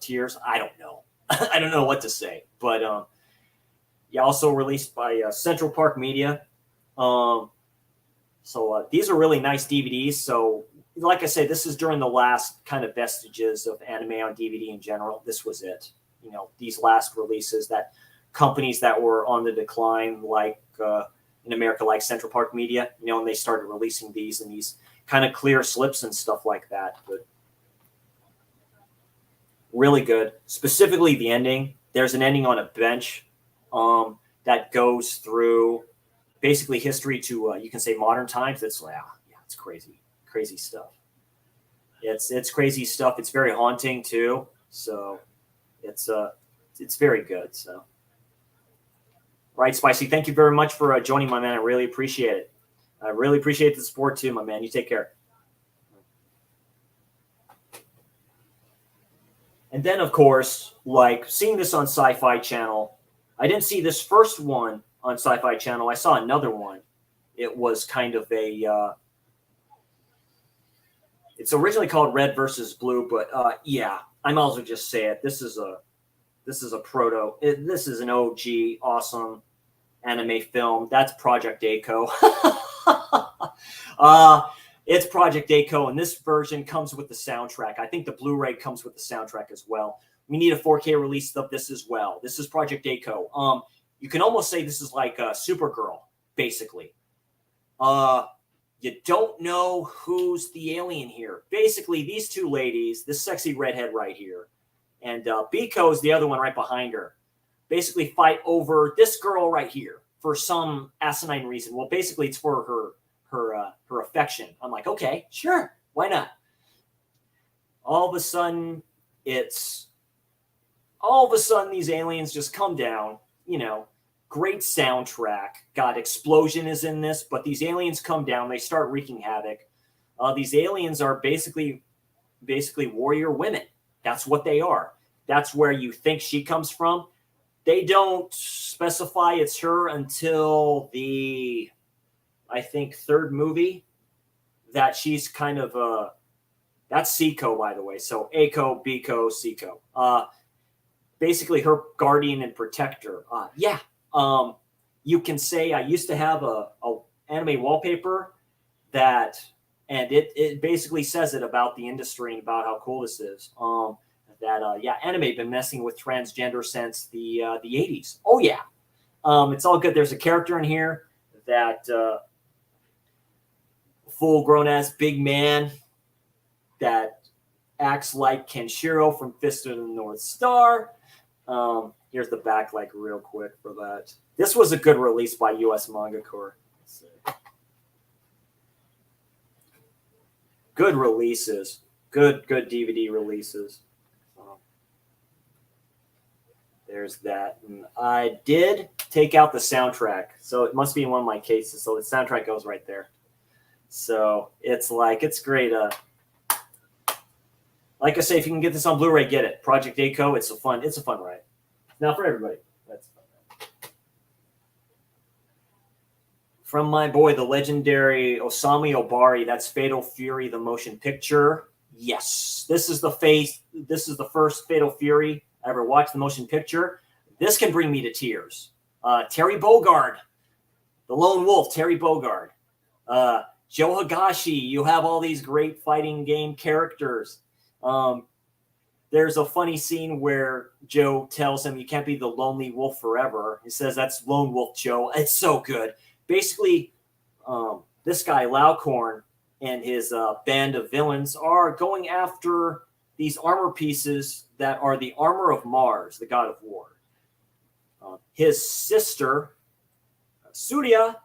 tears. I don't know. I don't know what to say. But yeah, also released by Central Park Media. So these are really nice DVDs. So like I said, this is during the last kind of vestiges of anime on DVD in general. This was it. These last releases that companies that were on the decline, like in America, like Central Park Media, and they started releasing these in these kind of clear slips and stuff like that. But really good. Specifically the ending. There's an ending on a bench that goes through basically history to, you can say, modern times. It's it's crazy stuff. It's crazy stuff. It's very haunting too. So it's very good. So, right, Spicy. Thank you very much for joining, my man. I really appreciate it. I really appreciate the support too, my man. You take care. And then, of course, like seeing this on Sci-Fi Channel, I didn't see this first one on Sci-Fi Channel. I saw another one. It was kind of a. It's originally called Red versus Blue, but yeah, I might as well just say it. This is an OG awesome anime film. That's Project A-ko. It's Project A-ko, and this version comes with the soundtrack. I think the Blu-ray comes with the soundtrack as well. We need a 4K release of this as well. This is Project A-ko. You can almost say this is like Supergirl, basically. You don't know who's the alien here. Basically, these two ladies, this sexy redhead right here, and Biko is the other one right behind her, basically fight over this girl right here for some asinine reason. Well, basically, it's for her affection. I'm like, okay, sure, why not? All of a sudden, these aliens just come down, great soundtrack. God, Explosion is in this, but these aliens come down, they start wreaking havoc. These aliens are basically warrior women. That's what they are. That's where you think she comes from. They don't specify it's her until the, I think, third movie that she's kind of that's Seiko, by the way. So A-ko, Biko, Seiko. Basically her guardian and protector. You can say I used to have a anime wallpaper and it basically says it about the industry and about how cool this is. Anime been messing with transgender since the 80s. Oh yeah. It's all good. There's a character in here that full grown ass big man that acts like Kenshiro from Fist of the North Star. Here's the back, like real quick for that. This was a good release by US Manga Corps. Good releases, good DVD releases. There's that. And I did take out the soundtrack, so it must be in one of my cases. So the soundtrack goes right there. So it's great. Like I say, if you can get this on Blu-ray, get it. Project A-ko. It's a fun ride. Not for everybody. That's fun. From my boy, the legendary Osamu Obari. That's Fatal Fury, the motion picture. Yes, this is the first Fatal Fury I ever watched, the motion picture. This can bring me to tears. Terry Bogard, the lone wolf, Terry Bogard. Joe Higashi, you have all these great fighting game characters. There's a funny scene where Joe tells him you can't be the lonely wolf forever. He says, that's Lone Wolf Joe. It's so good. Basically, this guy, Laucorn, and his band of villains are going after these armor pieces that are the armor of Mars, the god of war. His sister, Surya,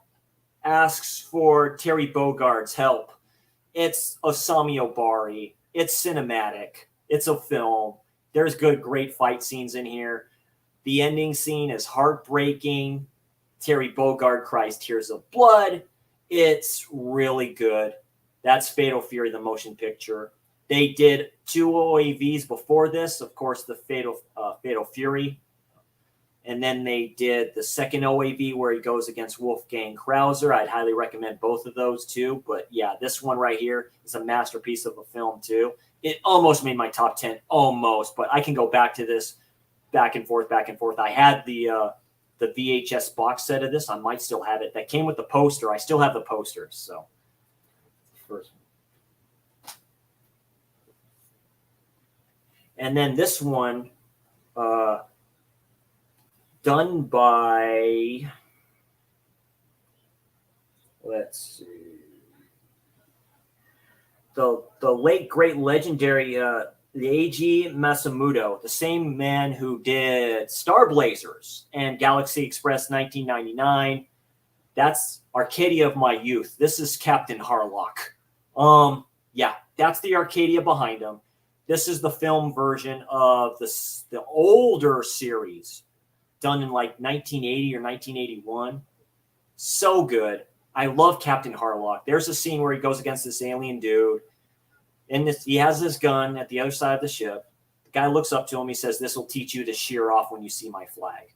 asks for Terry Bogard's help. It's Osami Obari. It's cinematic. It's a film. There's great fight scenes in here. The ending scene is heartbreaking. Terry Bogard cries tears of blood. It's really good. That's Fatal Fury, the motion picture. They did 2 OAVs before this, of course, the Fatal Fury. And then they did the second OAV where he goes against Wolfgang Krauser. I'd highly recommend both of those too. But yeah, this one right here is a masterpiece of a film too. It almost made my top 10, almost, but I can go back to this back and forth. I had the VHS box set of this. I might still have it. That came with the poster. I still have the poster. So first one. And then this one, done by, let's see, the late great legendary Eiji Masamuto, the same man who did Star Blazers and Galaxy Express 1999. That's Arcadia of my youth. This is Captain Harlock. Yeah, that's the Arcadia behind him. This is the film version of the older series, done in like 1980 or 1981. So good. I love Captain Harlock. There's a scene where he goes against this alien dude, and he has his gun at the other side of the ship. The guy looks up to him. He says, "This will teach you to shear off when you see my flag."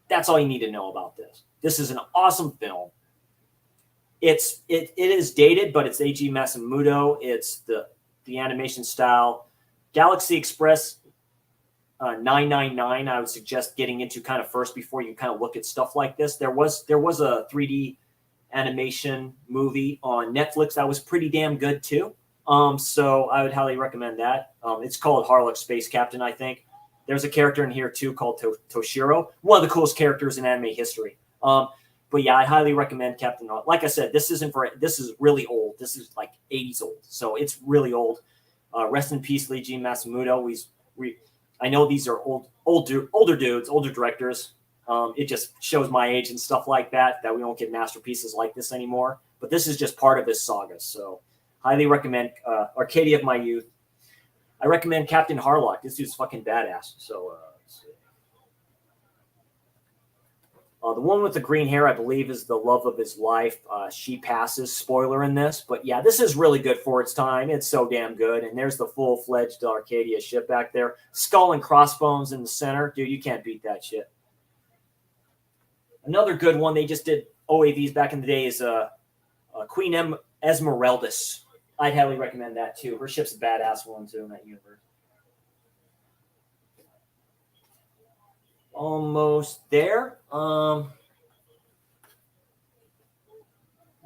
That's all you need to know about this. This is an awesome film. It is dated, but it's Eiji Masamuto. It's the animation style. Galaxy Express 999, I would suggest getting into kind of first before you kind of look at stuff like this. There was a 3D animation movie on Netflix that was pretty damn good too. So I would highly recommend that. It's called Harlock Space Captain, I think. There's a character in here too called Toshiro, one of the coolest characters in anime history. But yeah, I highly recommend Captain Harlock. Like I said, this is really old. This is like 80s old, so it's really old. Rest in peace, Eiji Masamuto. I know these are older dudes, older directors. It just shows my age and stuff like that we don't get masterpieces like this anymore. But this is just part of his saga. So highly recommend Arcadia of my youth. I recommend Captain Harlock. This dude's fucking badass. So let's see. The one with the green hair, I believe, is the love of his life. She passes. Spoiler in this. But yeah, this is really good for its time. It's so damn good. And there's the full-fledged Arcadia ship back there. Skull and crossbones in the center. Dude, you can't beat that shit. Another good one, they just did OAVs back in the day, is Queen Esmeraldis. I'd highly recommend that too. Her ship's a badass one too in that universe. Almost there.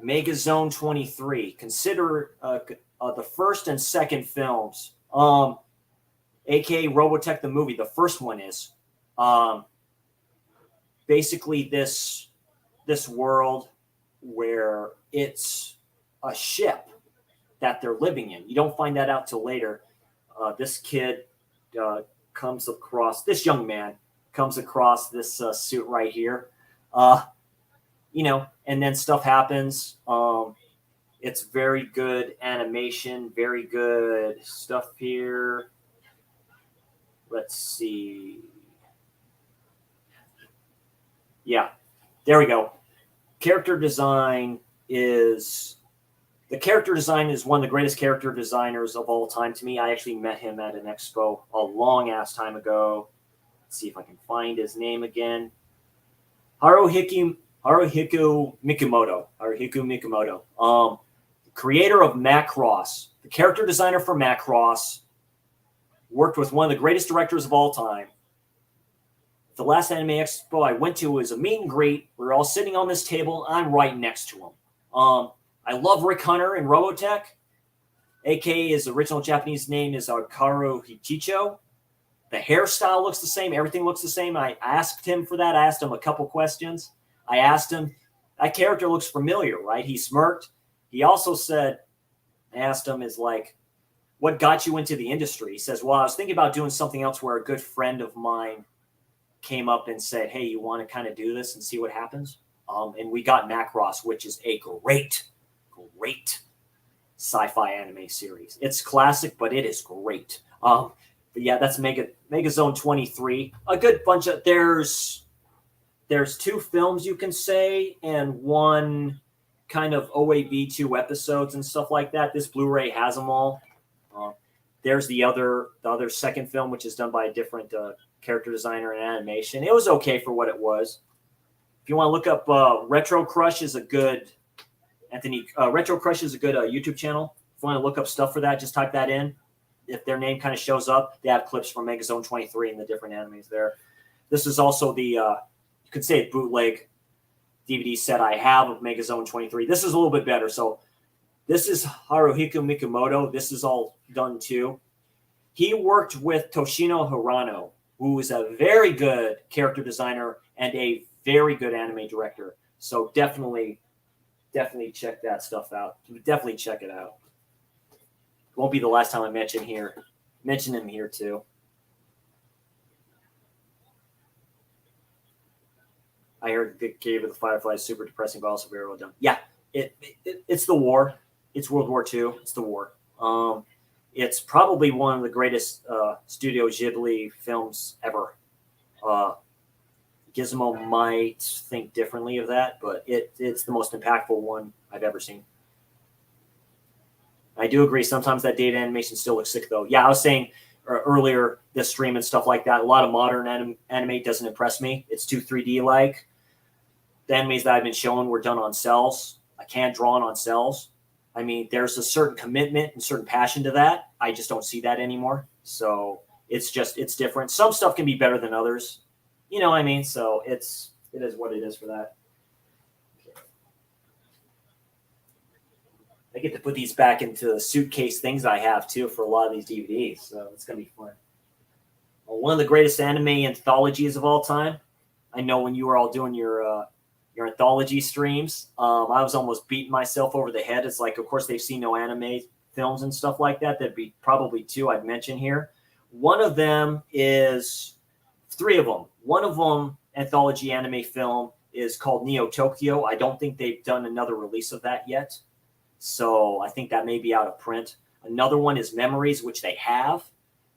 Mega Zone 23. Consider the first and second films, aka Robotech the movie. The first one is basically this world where it's a ship that they're living in. You don't find that out till later. This kid comes across, this young man comes across this suit right here. And then stuff happens. It's very good animation, very good stuff here. Let's see. Yeah, there we go. Character design is one of the greatest character designers of all time to me. I actually met him at an expo a long ass time ago. Let's see if I can find his name again. Haruhiko Mikimoto. Creator of Macross, the character designer for Macross, worked with one of the greatest directors of all time. The last anime expo I went to was a meet and greet. We were all sitting on this table. I'm right next to him. I love Rick Hunter in Robotech. aka his original Japanese name is Kaoru Hichicho. The hairstyle looks the same. Everything looks the same. I asked him for that. I asked him a couple questions. I asked him, that character looks familiar, right? He smirked. He also said, I asked him, is like, what got you into the industry? He says, well, I was thinking about doing something else where a good friend of mine came up and said, hey, you want to kind of do this and see what happens? And we got Macross, which is a great sci-fi anime series. It's classic, but it is great. But yeah, that's Megazone 23. A good bunch of there's 2 films you can say, and 1 kind of OAV 2 episodes and stuff like that. This Blu-ray has them all. There's the other second film, which is done by a different character designer and animation. It was okay for what it was. If you want to look up Retro Crush is a good Retro Crush is a good YouTube channel. If you want to look up stuff for that, just type that in. If their name kind of shows up, they have clips from Megazone 23 and the different animes there. This is also the you could say bootleg DVD set I have of Megazone 23. This is a little bit better. So this is Haruhiko Mikimoto. This is all done too. He worked with Toshino Hirano, who is a very good character designer and a very good anime director. So definitely check that stuff out. Definitely check it out. It won't be the last time I mention him here too. I heard the Cave of the Fireflies is super depressing, but also very well done. Yeah, it's the war. It's World War II. It's the war. It's probably one of the greatest Studio Ghibli films ever. Gizmo might think differently of that, but it's the most impactful one I've ever seen. I do agree. Sometimes that data animation still looks sick, though. Yeah, I was saying earlier, this stream and stuff like that, a lot of modern anime doesn't impress me. It's too 3D-like. The animes that I've been shown were done on cells. I can't draw on cells. I mean, there's a certain commitment and certain passion to that. I just don't see that anymore. So it's different. Some stuff can be better than others. You know what I mean? So it is what it is for that. Okay. I get to put these back into the suitcase things I have too for a lot of these DVDs. So it's going to be fun. Well, one of the greatest anime anthologies of all time. I know when you were all doing your anthology streams, I was almost beating myself over the head. It's like, of course, they've seen no anime films and stuff like that. That'd be probably 2 I'd mention here. One of them is 3 of them. One of them, anthology anime film, is called Neo Tokyo. I don't think they've done another release of that yet. So I think that may be out of print. Another one is Memories, which they have,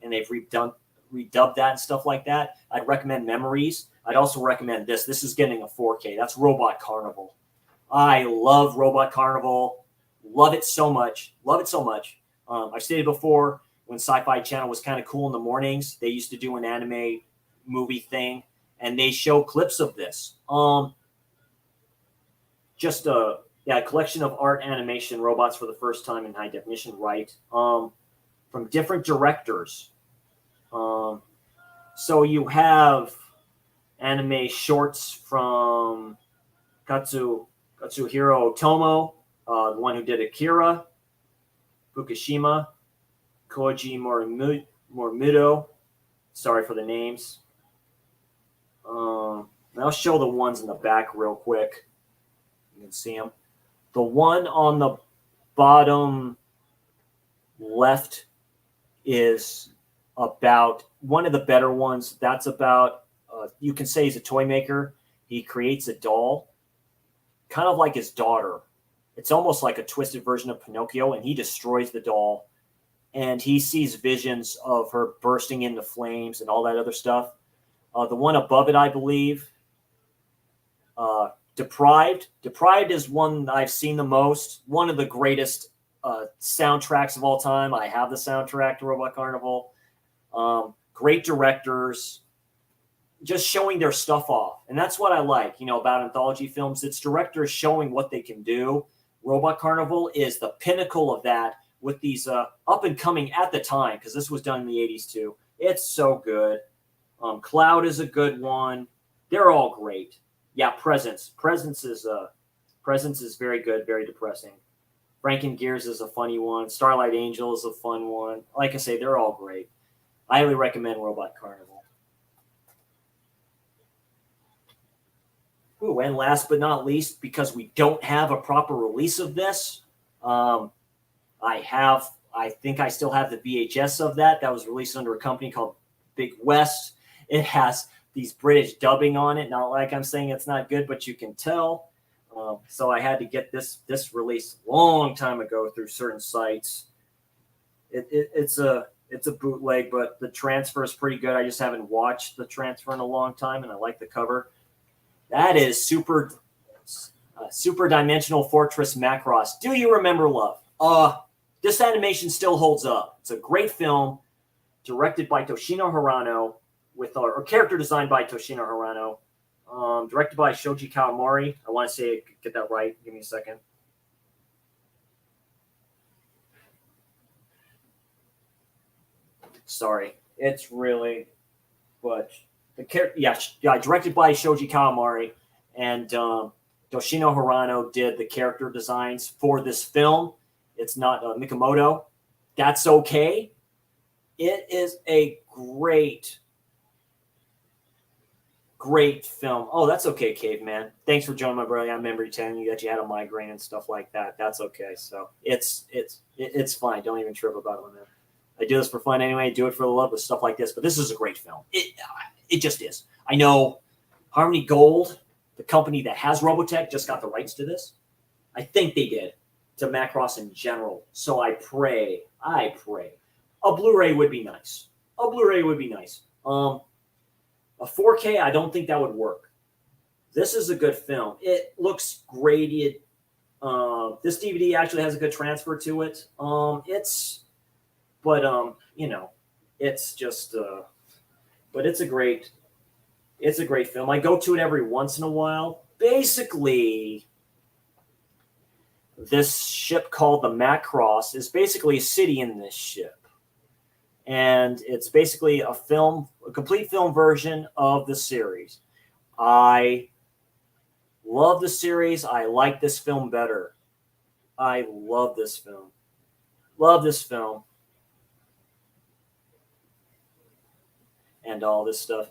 and they've redubbed that and stuff like that. I'd recommend Memories. I'd also recommend this. This is getting a 4K. That's Robot Carnival. I love Robot Carnival. Love it so much. Love it so much. I've stated before, when Sci-Fi Channel was kind of cool in the mornings, they used to do an anime movie thing, and they show clips of this. Just a collection of art animation robots for the first time in high definition, right? From different directors. So you have anime shorts from Katsuhiro Otomo, the one who did Akira, Fukushima, Koji Morimoto. Sorry for the names. I'll show the ones in the back real quick. You can see them. The one on the bottom left is about one of the better ones. That's about, you can say he's a toy maker. He creates a doll, kind of like his daughter. It's almost like a twisted version of Pinocchio, and he destroys the doll. And he sees visions of her bursting into flames and all that other stuff. The one above it, I believe, Deprived. Deprived is one I've seen the most. One of the greatest soundtracks of all time. I have the soundtrack to Robot Carnival. Great directors, just showing their stuff off. And that's what I like, about anthology films. It's directors showing what they can do. Robot Carnival is the pinnacle of that, with these up and coming at the time, because this was done in the 80s too. It's so good. Cloud is a good one. They're all great. Yeah, Presence. Presence is very good, very depressing. Franken Gears is a funny one. Starlight Angel is a fun one. Like I say, they're all great. I highly recommend Robot Carnival. Ooh, and last but not least, because we don't have a proper release of this, I think I still have the VHS of that. That was released under a company called Big West. It has these British dubbing on it. Not like I'm saying it's not good, but you can tell. So I had to get this release a long time ago through certain sites. It's a bootleg, but the transfer is pretty good. I just haven't watched the transfer in a long time, and I like the cover. That is Super Dimensional Fortress Macross. Do you remember love? This animation still holds up. It's a great film, directed by Toshino Hirano, with or character designed by Toshino Hirano, directed by Shoji Kawamori. I want to say get that right. Give me a second. Sorry, it's really, but the character, yeah, directed by Shoji Kawamori, and Toshino Hirano did the character designs for this film. It's not Mikamoto. That's okay. It is a great film. Oh, that's okay, Caveman. Thanks for joining my brother. I remember you telling you that you had a migraine and stuff like that. That's okay. So it's fine. Don't even trip about it, man. I do this for fun anyway. I do it for the love of stuff like this. But this is a great film. It just is. I know Harmony Gold, the company that has Robotech, just got the rights to this. I think they did, to Macross in general. So I pray. A Blu-ray would be nice. A 4K, I don't think that would work. This is a good film. It looks great. This DVD actually has a good transfer to it. It's just, but it's a great film. I go to it every once in a while. Basically, this ship called the Macross is basically a city in this ship. And it's basically a complete film version of the series. I love the series. I like this film better. I love this film. And all this stuff.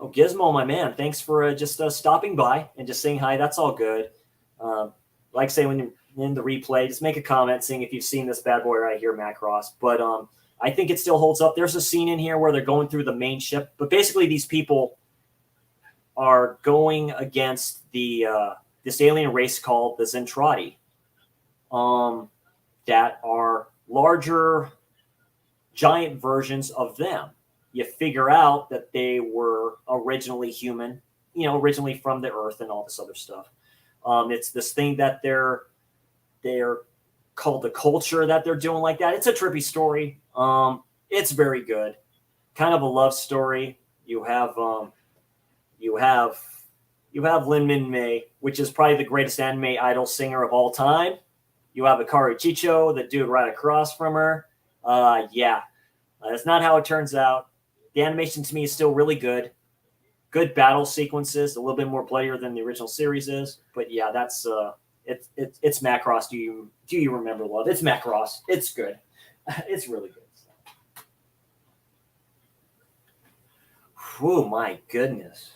Oh, Gizmo, my man, thanks for just stopping by and just saying hi. That's all good. Like say when you're in the replay, just make a comment saying if you've seen this bad boy right here, Macross. But I think it still holds up. There's a scene in here where they're going through the main ship, but basically these people are going against this alien race called the Zentradi, that are larger, giant versions of them. You figure out that they were originally human, originally from the Earth and all this other stuff. It's this thing that they're called the culture that they're doing like that. It's a trippy story. It's very good. Kind of a love story. You have Lin Min Mei, which is probably the greatest anime idol singer of all time. You have Akari Chicho, the dude right across from her. That's not how it turns out. The animation to me is still really good. Good battle sequences, a little bit more bloodier than the original series is. But yeah, that's it's Macross. Do you remember love? It's Macross. It's good. It's really good. Oh my goodness.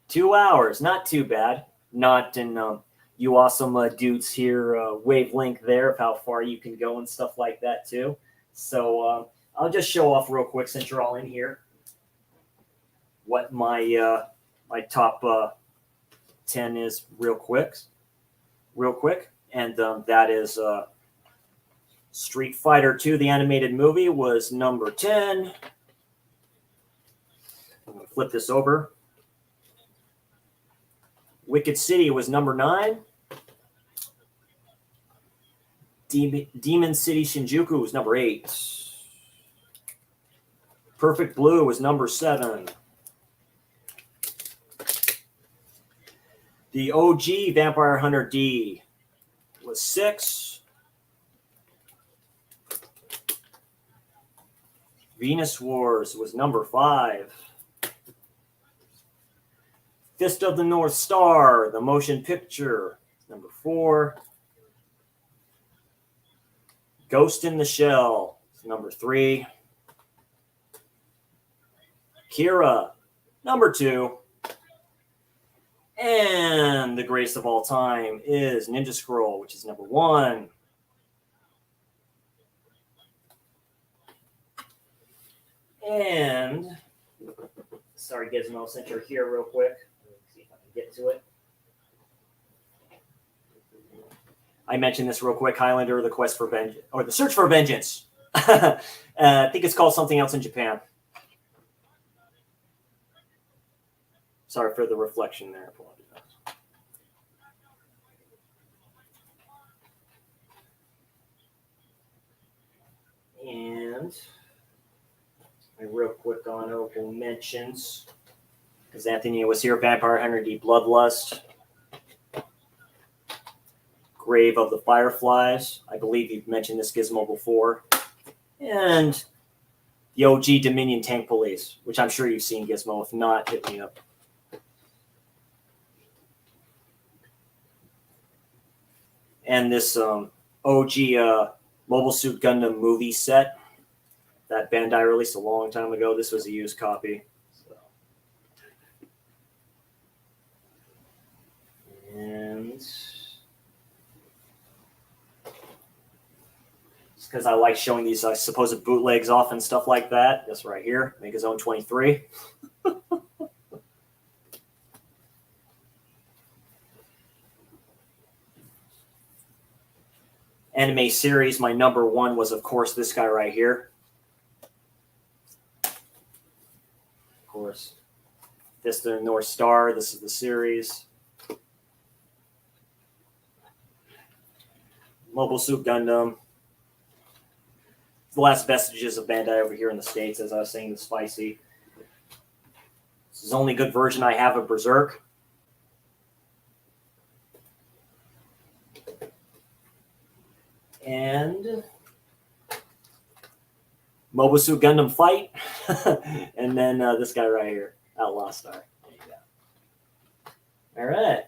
2 hours, not too bad. Not in you awesome dudes here wavelength there of how far you can go and stuff like that too. So I'll just show off real quick since you're all in here what my my top 10 is real quick, and that is Street Fighter 2, the animated movie, was number 10. I'm going to flip this over. Wicked City was number 9. Demon City Shinjuku was number 8. Perfect Blue was number 7. The OG Vampire Hunter D was 6. Venus Wars was number 5. Fist of the North Star, the motion picture, number 4. Ghost in the Shell, number 3. Kira, number 2. And the greatest of all time is Ninja Scroll, which is number 1. And Sorry, Gizmo, since you're here real quick. Let me see if I can get to it. I mentioned this real quick, Highlander, the quest for vengeance, or the search for vengeance. I think it's called something else in Japan. Sorry for the reflection there. And my real quick honorable mentions, because Anthony was here, Vampire Hunter D Bloodlust, Grave of the Fireflies. I believe you've mentioned this Gizmo before. And the OG Dominion Tank Police, which I'm sure you've seen, Gizmo. If not, hit me up. And this OG Mobile Suit Gundam movie set that Bandai released a long time ago. This was a used copy. So. And it's because I like showing these supposed bootlegs off and stuff like that. This right here, Make His Own 23. Anime series, my number one was, of course, this guy right here. Of course, this the North Star. This is the series. Mobile Suit Gundam. The last vestiges of Bandai over here in the States, as I was saying, the Spicy. This is the only good version I have of Berserk. And Mobile Suit Gundam Fight. And then this guy right here, Outlaw Star. There you go. All right.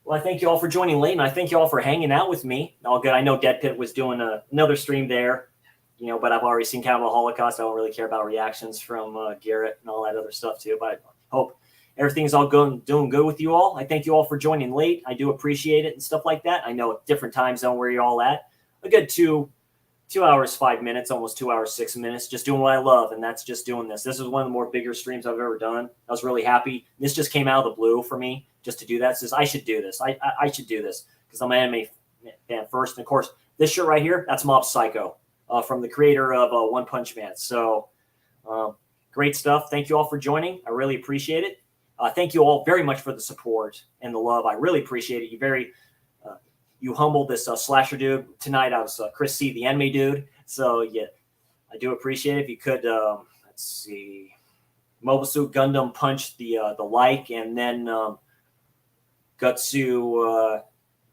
Well, I thank you all for joining late, and I thank you all for hanging out with me. All good. I know Dead Pit was doing another stream there, but I've already seen Cannibal Holocaust. I don't really care about reactions from Garrett and all that other stuff too. But I hope everything's all doing good with you all. I thank you all for joining late. I do appreciate it and stuff like that. I know a different time zone where you're all at. A good 2 hours, 5 minutes, almost 2 hours, 6 minutes, just doing what I love, and that's just doing this. This is one of the more bigger streams I've ever done. I was really happy. This just came out of the blue for me, just to do that. It says I should do this. I should do this because I'm an anime fan first. And of course, this shirt right here, that's Mob Psycho from the creator of One Punch Man. So great stuff. Thank you all for joining. I really appreciate it. Thank you all very much for the support and the love. I really appreciate it. You humbled this slasher dude. Tonight I was Chris C, the anime dude. So yeah, I do appreciate it. If you could, let's see, Mobile Suit Gundam Punch the like, and then Gutsu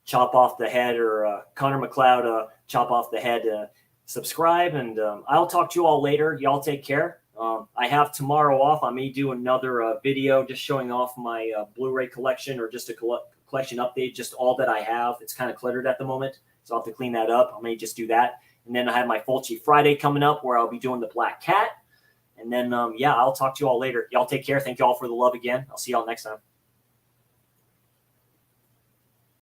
chop off the head, or Connor McLeod chop off the head. Subscribe, and I'll talk to you all later. Y'all take care. I have tomorrow off. I may do another video just showing off my Blu-ray collection, or just a collection update, just all that I have. It's kind of cluttered at the moment, so I'll have to clean that up. I may just do that. And then I have my Fulci Friday coming up, where I'll be doing the Black Cat. And then, I'll talk to you all later. Y'all take care. Thank you all for the love again. I'll see y'all next time.